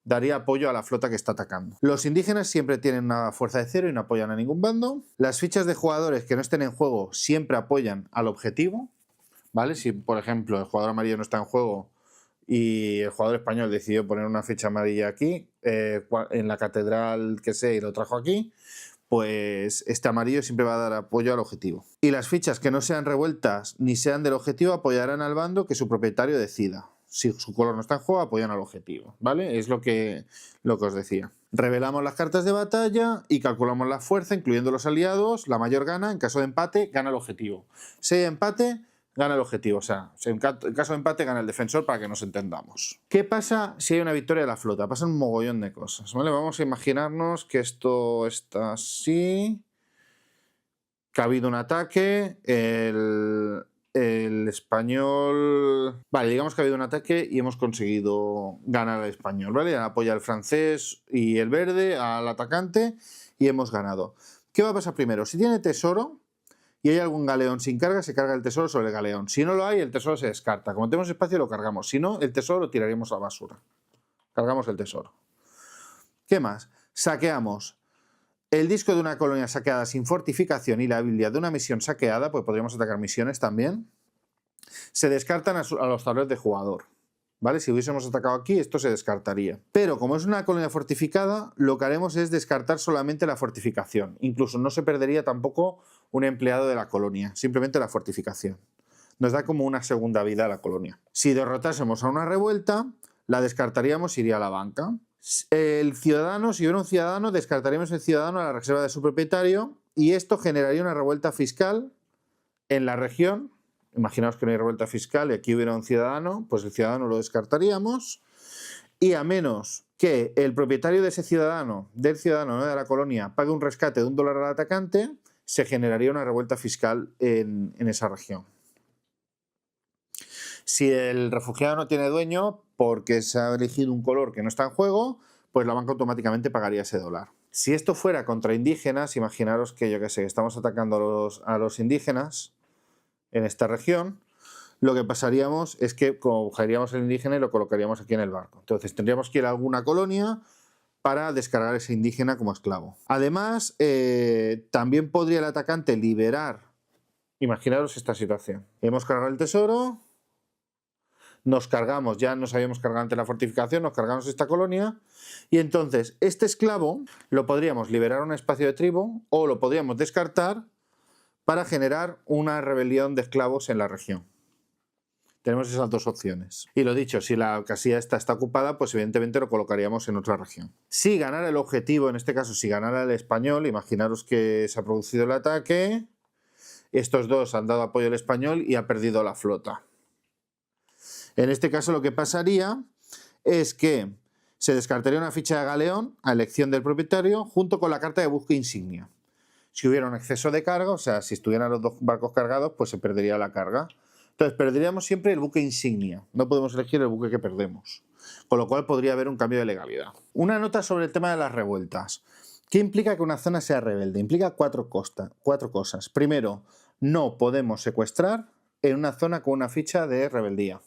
daría apoyo a la flota que está atacando. Los indígenas siempre tienen una fuerza de 0 y no apoyan a ningún bando. Las fichas de jugadores que no estén en juego siempre apoyan al objetivo, ¿vale? Si, por ejemplo, el jugador amarillo no está en juego y el jugador español decidió poner una ficha amarilla aquí, en la catedral que sé, y lo trajo aquí, pues este amarillo siempre va a dar apoyo al objetivo. Y las fichas que no sean revueltas ni sean del objetivo apoyarán al bando que su propietario decida. Si su color no está en juego, apoyan al objetivo, ¿vale? Es lo que os decía. Revelamos las cartas de batalla y calculamos la fuerza, incluyendo los aliados. La mayor gana. En caso de empate, gana el objetivo. Si hay empate, gana el objetivo. O sea, en caso de empate, gana el defensor, para que nos entendamos. ¿Qué pasa si hay una victoria de la flota? Pasan un mogollón de cosas, ¿vale? Vamos a imaginarnos que esto está así, que ha habido un ataque, el español... Vale, digamos que ha habido un ataque y hemos conseguido ganar al español, ¿vale? Apoya al francés y el verde al atacante y hemos ganado. ¿Qué va a pasar primero? Si tiene tesoro y hay algún galeón sin carga, se carga el tesoro sobre el galeón. Si no lo hay, el tesoro se descarta. Como tenemos espacio, lo cargamos. Si no, el tesoro lo tiraríamos a la basura. Cargamos el tesoro. ¿Qué más? Saqueamos el disco de una colonia saqueada sin fortificación y la habilidad de una misión saqueada, pues podríamos atacar misiones también. Se descartan a los tableros de jugador, ¿vale? Si hubiésemos atacado aquí, esto se descartaría. Pero como es una colonia fortificada, lo que haremos es descartar solamente la fortificación. Incluso no se perdería tampoco un empleado de la colonia, simplemente la fortificación. Nos da como una segunda vida a la colonia. Si derrotásemos a una revuelta, la descartaríamos y iría a la banca. El ciudadano, si hubiera un ciudadano, descartaríamos el ciudadano a la reserva de su propietario y esto generaría una revuelta fiscal en la región. Imaginaos que no hay revuelta fiscal y aquí hubiera un ciudadano, pues el ciudadano lo descartaríamos y a menos que el propietario de ese ciudadano, del ciudadano, no de la colonia, pague un rescate de $1 al atacante, se generaría una revuelta fiscal en esa región. Si el refugiado no tiene dueño porque se ha elegido un color que no está en juego, pues la banca automáticamente pagaría ese $1. Si esto fuera contra indígenas, imaginaros que, yo qué sé, estamos atacando a los indígenas en esta región, lo que pasaríamos es que cogeríamos el indígena y lo colocaríamos aquí en el barco. Entonces tendríamos que ir a alguna colonia para descargar a ese indígena como esclavo. Además, también podría el atacante liberar. Imaginaros esta situación. Hemos cargado el tesoro, nos cargamos, ya nos habíamos cargado ante la fortificación, nos cargamos esta colonia y entonces este esclavo lo podríamos liberar a un espacio de tribu o lo podríamos descartar para generar una rebelión de esclavos en la región. Tenemos esas dos opciones. Y lo dicho, si la casilla está ocupada, pues evidentemente lo colocaríamos en otra región. Si ganara el objetivo, en este caso si ganara el español, imaginaros que se ha producido el ataque, estos dos han dado apoyo al español y ha perdido la flota. En este caso lo que pasaría es que se descartaría una ficha de galeón a elección del propietario junto con la carta de buque insignia. Si hubiera un exceso de carga, o sea, si estuvieran los dos barcos cargados, pues se perdería la carga. Entonces perderíamos siempre el buque insignia, no podemos elegir el buque que perdemos, con lo cual podría haber un cambio de legalidad. Una nota sobre el tema de las revueltas. ¿Qué implica que una zona sea rebelde? Implica cuatro cosas. Primero, no podemos secuestrar en una zona con una ficha de rebeldía.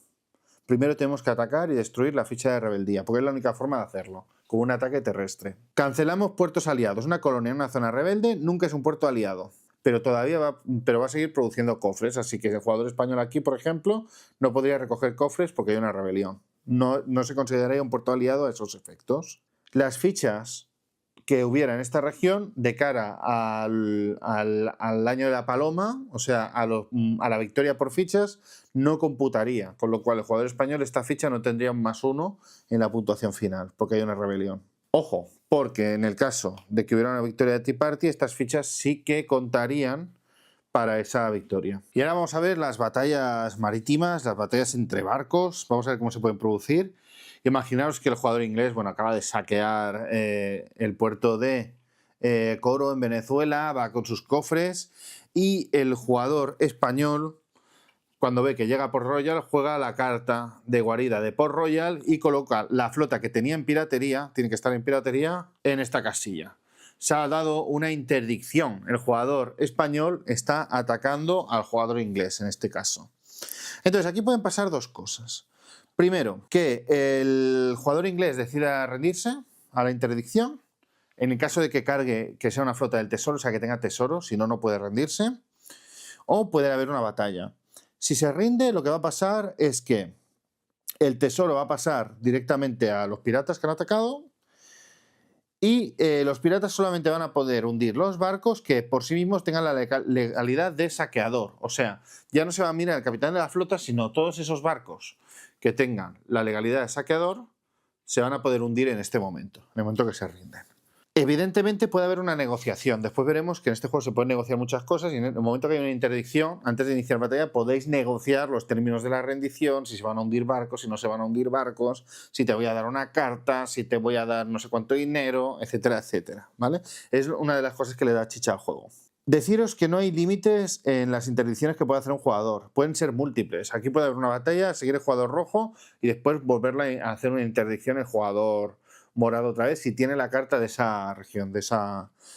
Primero tenemos que atacar y destruir la ficha de rebeldía, porque es la única forma de hacerlo, con un ataque terrestre. Cancelamos puertos aliados. Una colonia en una zona rebelde nunca es un puerto aliado, pero va a seguir produciendo cofres, así que el jugador español aquí, por ejemplo, no podría recoger cofres porque hay una rebelión. No se consideraría un puerto aliado a esos efectos. Las fichas que hubiera en esta región de cara al año de la paloma, o sea, a la victoria por fichas, no computaría, con lo cual el jugador español esta ficha no tendría un +1 en la puntuación final, porque hay una rebelión. Ojo, porque en el caso de que hubiera una victoria de Tea Party, estas fichas sí que contarían para esa victoria. Y ahora vamos a ver las batallas marítimas, las batallas entre barcos, vamos a ver cómo se pueden producir. Imaginaos que el jugador inglés, bueno, acaba de saquear el puerto de Coro en Venezuela, va con sus cofres y el jugador español, cuando ve que llega Port Royal, juega la carta de guarida de Port Royal y coloca la flota que tenía en piratería, tiene que estar en piratería, en esta casilla. Se ha dado una interdicción. El jugador español está atacando al jugador inglés en este caso. Entonces aquí pueden pasar dos cosas. Primero, que el jugador inglés decida rendirse a la interdicción, en el caso de que cargue, que sea una flota del tesoro, o sea que tenga tesoro, si no, no puede rendirse, o puede haber una batalla. Si se rinde, lo que va a pasar es que el tesoro va a pasar directamente a los piratas que han atacado y los piratas solamente van a poder hundir los barcos que por sí mismos tengan la legalidad de saqueador. O sea, ya no se va a mirar el capitán de la flota, sino todos esos barcos que tengan la legalidad de saqueador se van a poder hundir en este momento, en el momento que se rinden. Evidentemente puede haber una negociación. Después veremos que en este juego se pueden negociar muchas cosas y en el momento que hay una interdicción, antes de iniciar batalla, podéis negociar los términos de la rendición, si se van a hundir barcos, si no se van a hundir barcos, si te voy a dar una carta, si te voy a dar no sé cuánto dinero, etcétera, etcétera, ¿vale? Es una de las cosas que le da chicha al juego. Deciros que no hay límites en las interdicciones que puede hacer un jugador. Pueden ser múltiples. Aquí puede haber una batalla, seguir el jugador rojo y después volverla a hacer una interdicción el jugador morado otra vez si tiene la carta de esa región,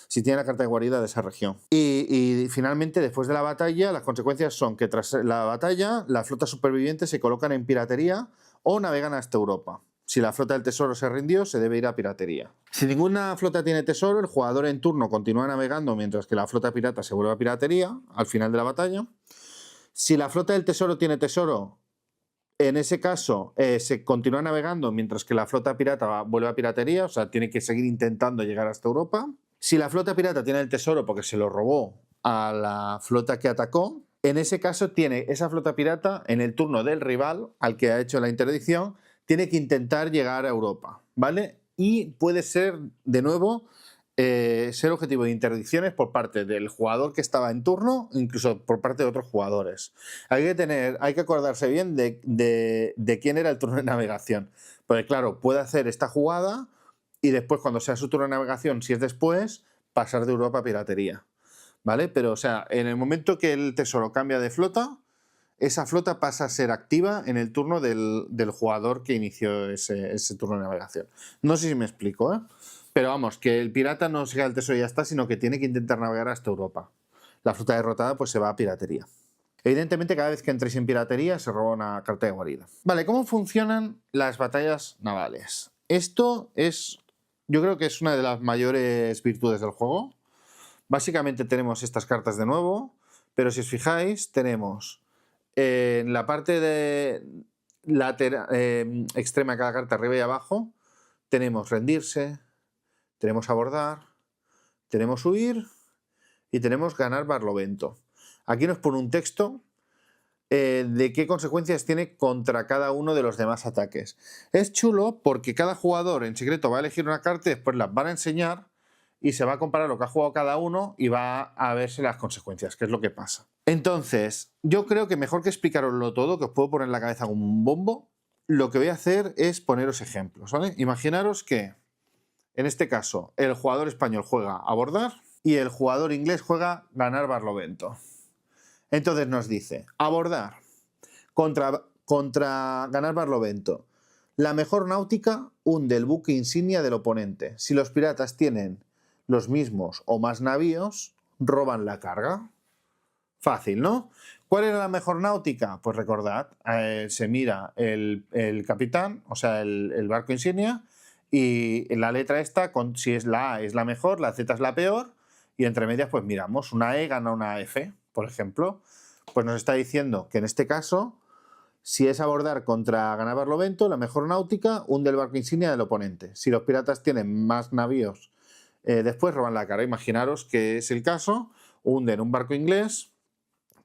si tiene la carta de guarida de esa región. Y finalmente, después de la batalla, las consecuencias son que tras la batalla, las flotas supervivientes se colocan en piratería o navegan hasta Europa. Si la flota del tesoro se rindió, se debe ir a piratería. Si ninguna flota tiene tesoro, el jugador en turno continúa navegando mientras que la flota pirata se vuelve a piratería al final de la batalla. Si la flota del tesoro tiene tesoro, en ese caso se continúa navegando mientras que la flota pirata vuelve a piratería, o sea, tiene que seguir intentando llegar hasta Europa. Si la flota pirata tiene el tesoro porque se lo robó a la flota que atacó, en ese caso tiene esa flota pirata en el turno del rival al que ha hecho la interdicción, tiene que intentar llegar a Europa, ¿vale? Y puede ser, de nuevo, ser objetivo de interdicciones por parte del jugador que estaba en turno, incluso por parte de otros jugadores. Hay que acordarse bien de quién era el turno de navegación. Porque claro, puede hacer esta jugada y después, cuando sea su turno de navegación, si es después, pasar de Europa a piratería, ¿vale? Pero, o sea, en el momento que el tesoro cambia de flota, esa flota pasa a ser activa en el turno del jugador que inició ese turno de navegación. No sé si me explico, ¿eh? Pero vamos, que el pirata no se queda el tesoro y ya está, sino que tiene que intentar navegar hasta Europa. La flota derrotada pues se va a piratería. Evidentemente, cada vez que entréis en piratería se roba una carta de guarida. Vale, ¿cómo funcionan las batallas navales? Esto es, yo creo que es una de las mayores virtudes del juego. Básicamente tenemos estas cartas de nuevo, pero si os fijáis, tenemos en la parte de extrema de cada carta, arriba y abajo, tenemos rendirse, tenemos abordar, tenemos huir y tenemos ganar Barlovento. Aquí nos pone un texto de qué consecuencias tiene contra cada uno de los demás ataques. Es chulo porque cada jugador en secreto va a elegir una carta y después las van a enseñar y se va a comparar lo que ha jugado cada uno y va a verse las consecuencias, que es lo que pasa. Entonces, yo creo que mejor que explicaroslo todo, que os puedo poner en la cabeza como un bombo, lo que voy a hacer es poneros ejemplos, ¿vale? Imaginaros que, en este caso, el jugador español juega abordar y el jugador inglés juega ganar Barlovento. Entonces nos dice, abordar contra ganar Barlovento. La mejor náutica hunde el buque insignia del oponente. Si los piratas tienen los mismos o más navíos, roban la carga. Fácil, ¿no? ¿Cuál era la mejor náutica? Pues recordad, se mira el capitán, o sea, el barco insignia, y la letra esta, si es la A es la mejor, la Z es la peor, y entre medias pues miramos, una E gana una F, por ejemplo. Pues nos está diciendo que en este caso, si es abordar contra ganar Barlovento, la mejor náutica hunde el barco insignia del oponente. Si los piratas tienen más navíos, después roban la carga. Imaginaros que es el caso, hunden un barco inglés,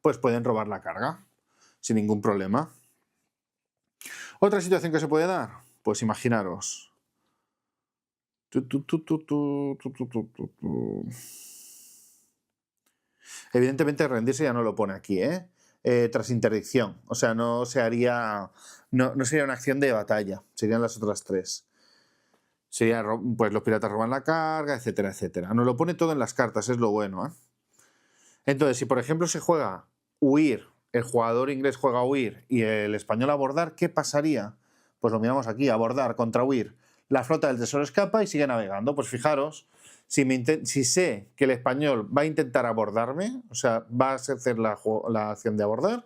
pues pueden robar la carga sin ningún problema. Otra situación que se puede dar, pues imaginaros. Evidentemente rendirse ya no lo pone aquí, ¿eh? Tras interdicción, o sea, no sería una acción de batalla, serían las otras tres. Sería, pues los piratas roban la carga, etcétera, etcétera. Nos lo pone todo en las cartas, es lo bueno, ¿eh? Entonces, si por ejemplo se juega huir, el jugador inglés juega huir y el español abordar, ¿qué pasaría? Pues lo miramos aquí, abordar contra huir. La flota del tesoro escapa y sigue navegando. Pues fijaros, si sé que el español va a intentar abordarme, o sea, va a hacer la acción de abordar,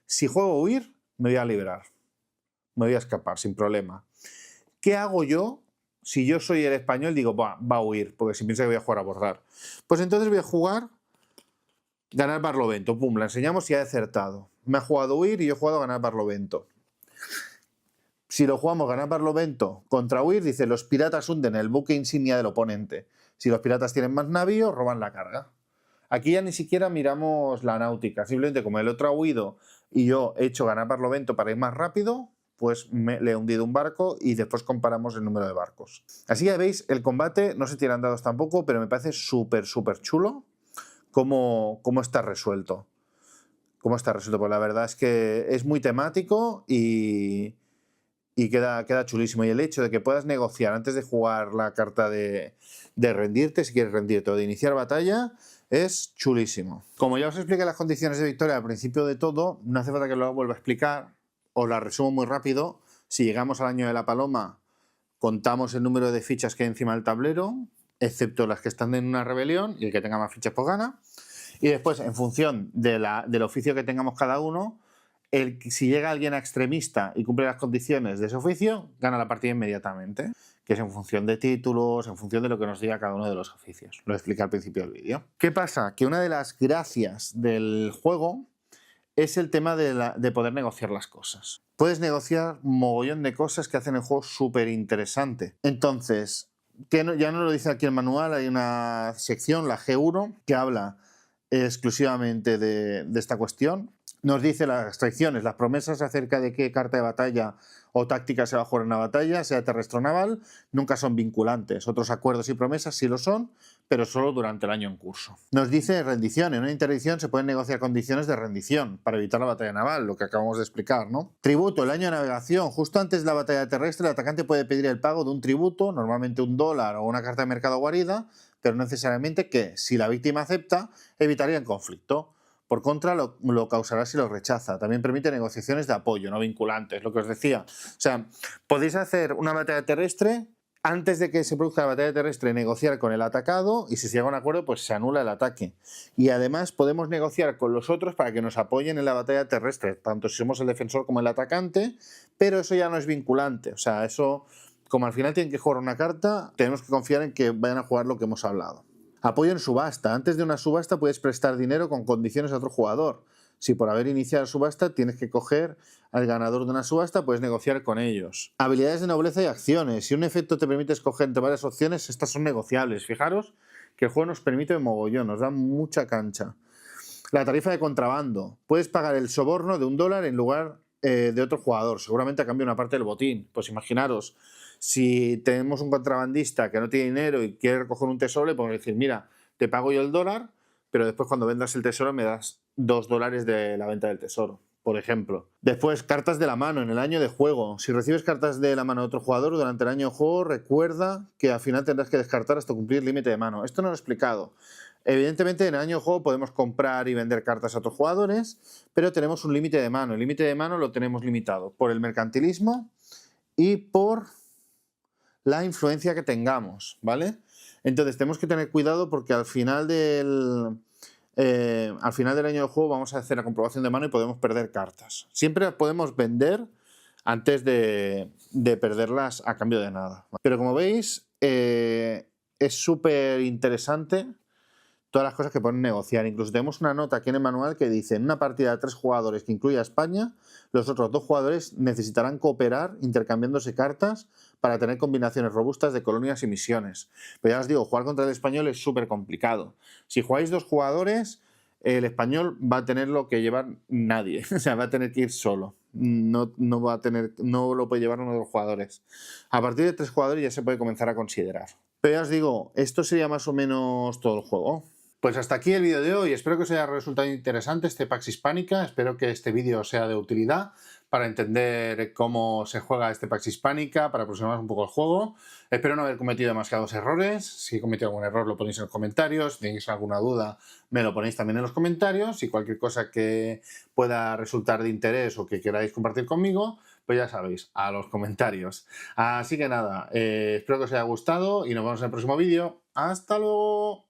si juego huir, me voy a liberar. Me voy a escapar sin problema. ¿Qué hago yo si yo soy el español? Digo, va a huir, porque si piensa que voy a jugar a abordar. Pues entonces voy a jugar ganar Barlovento. Pum, la enseñamos y ha acertado. Me ha jugado huir y yo he jugado ganar Barlovento. Si lo jugamos ganar Barlovento contra huir, dice, los piratas hunden el buque insignia del oponente. Si los piratas tienen más navíos, roban la carga. Aquí ya ni siquiera miramos la náutica. Simplemente como el otro ha huido y yo he hecho ganar Barlovento para ir más rápido, pues le he hundido un barco y después comparamos el número de barcos. Así que veis, el combate no se tiran dados tampoco, pero me parece súper, súper chulo cómo está resuelto. Cómo está resuelto, pues la verdad es que es muy temático y queda chulísimo. Y el hecho de que puedas negociar antes de jugar la carta de rendirte, si quieres rendirte o de iniciar batalla, Es chulísimo. Como ya os expliqué las condiciones de victoria al principio de todo, no hace falta que lo vuelva a explicar, os la resumo muy rápido. Si llegamos al año de la paloma, contamos el número de fichas que hay encima del tablero, excepto las que están en una rebelión, y el que tenga más fichas pues gana. Y después, en función del oficio que tengamos cada uno, si llega alguien a extremista y cumple las condiciones de ese oficio, gana la partida inmediatamente, que es en función de títulos, en función de lo que nos diga cada uno de los oficios. Lo expliqué al principio del vídeo. ¿Qué pasa? Que una de las gracias del juego es el tema de poder negociar las cosas. Puedes negociar un mogollón de cosas que hacen el juego súper interesante. Entonces, ya no lo dice aquí el manual, hay una sección, la G1, que habla exclusivamente de esta cuestión. Nos dice las restricciones, las promesas acerca de qué carta de batalla o táctica se va a jugar en una batalla, sea terrestre o naval, nunca son vinculantes. Otros acuerdos y promesas sí lo son, pero solo durante el año en curso. Nos dice rendición. En una interdicción se pueden negociar condiciones de rendición para evitar la batalla naval, lo que acabamos de explicar, ¿no? Tributo. El año de navegación. Justo antes de la batalla terrestre, el atacante puede pedir el pago de un tributo, normalmente $1 o una carta de mercado guarida, pero no necesariamente que, si la víctima acepta, evitaría el conflicto. Por contra, lo causará si lo rechaza. También permite negociaciones de apoyo, no vinculantes, lo que os decía. O sea, podéis hacer una batalla terrestre, antes de que se produzca la batalla terrestre, negociar con el atacado, y si se llega a un acuerdo, pues se anula el ataque. Y además podemos negociar con los otros para que nos apoyen en la batalla terrestre, tanto si somos el defensor como el atacante, pero eso ya no es vinculante. O sea, eso, como al final tienen que jugar una carta, tenemos que confiar en que vayan a jugar lo que hemos hablado. Apoyo en subasta. Antes de una subasta puedes prestar dinero con condiciones a otro jugador. Si por haber iniciado la subasta tienes que coger al ganador de una subasta, puedes negociar con ellos. Habilidades de nobleza y acciones. Si un efecto te permite escoger entre varias opciones, estas son negociables. Fijaros que el juego nos permite mogollón, nos da mucha cancha. La tarifa de contrabando. Puedes pagar el soborno de $1 en lugar de otro jugador, seguramente a cambio de una parte del botín. Pues imaginaros, si tenemos un contrabandista que no tiene dinero y quiere recoger un tesoro, le podemos decir, mira, te pago yo el $1, pero después cuando vendas el tesoro me das $2 de la venta del tesoro, por ejemplo. Después, cartas de la mano en el año de juego. Si recibes cartas de la mano de otro jugador durante el año de juego, recuerda que al final tendrás que descartar hasta cumplir el límite de mano. Esto no lo he explicado. Evidentemente, en el año de juego podemos comprar y vender cartas a otros jugadores, pero tenemos un límite de mano. El límite de mano lo tenemos limitado por el mercantilismo y por la influencia que tengamos, ¿vale? Entonces tenemos que tener cuidado porque al final del año de juego vamos a hacer la comprobación de mano y podemos perder cartas. Siempre podemos vender antes de perderlas a cambio de nada. Pero como veis, es súper interesante todas las cosas que pueden negociar. Incluso tenemos una nota aquí en el manual que dice: en una partida de 3 jugadores que incluye a España, los otros 2 jugadores necesitarán cooperar intercambiándose cartas para tener combinaciones robustas de colonias y misiones. Pero ya os digo, jugar contra el español es súper complicado. Si jugáis 2 jugadores, el español va a tener lo que llevar nadie. O sea, va a tener que ir solo. No lo puede llevar uno de los jugadores. A partir de 3 jugadores ya se puede comenzar a considerar. Pero ya os digo, esto sería más o menos todo el juego. Pues hasta aquí el vídeo de hoy. Espero que os haya resultado interesante este Pax Hispánica. Espero que este vídeo sea de utilidad para entender cómo se juega este Pax Hispánica, para aproximaros un poco el juego. Espero no haber cometido demasiados errores. Si he cometido algún error lo ponéis en los comentarios. Si tenéis alguna duda me lo ponéis también en los comentarios. Y cualquier cosa que pueda resultar de interés o que queráis compartir conmigo, pues ya sabéis, a los comentarios. Así que nada, espero que os haya gustado y nos vemos en el próximo vídeo. ¡Hasta luego!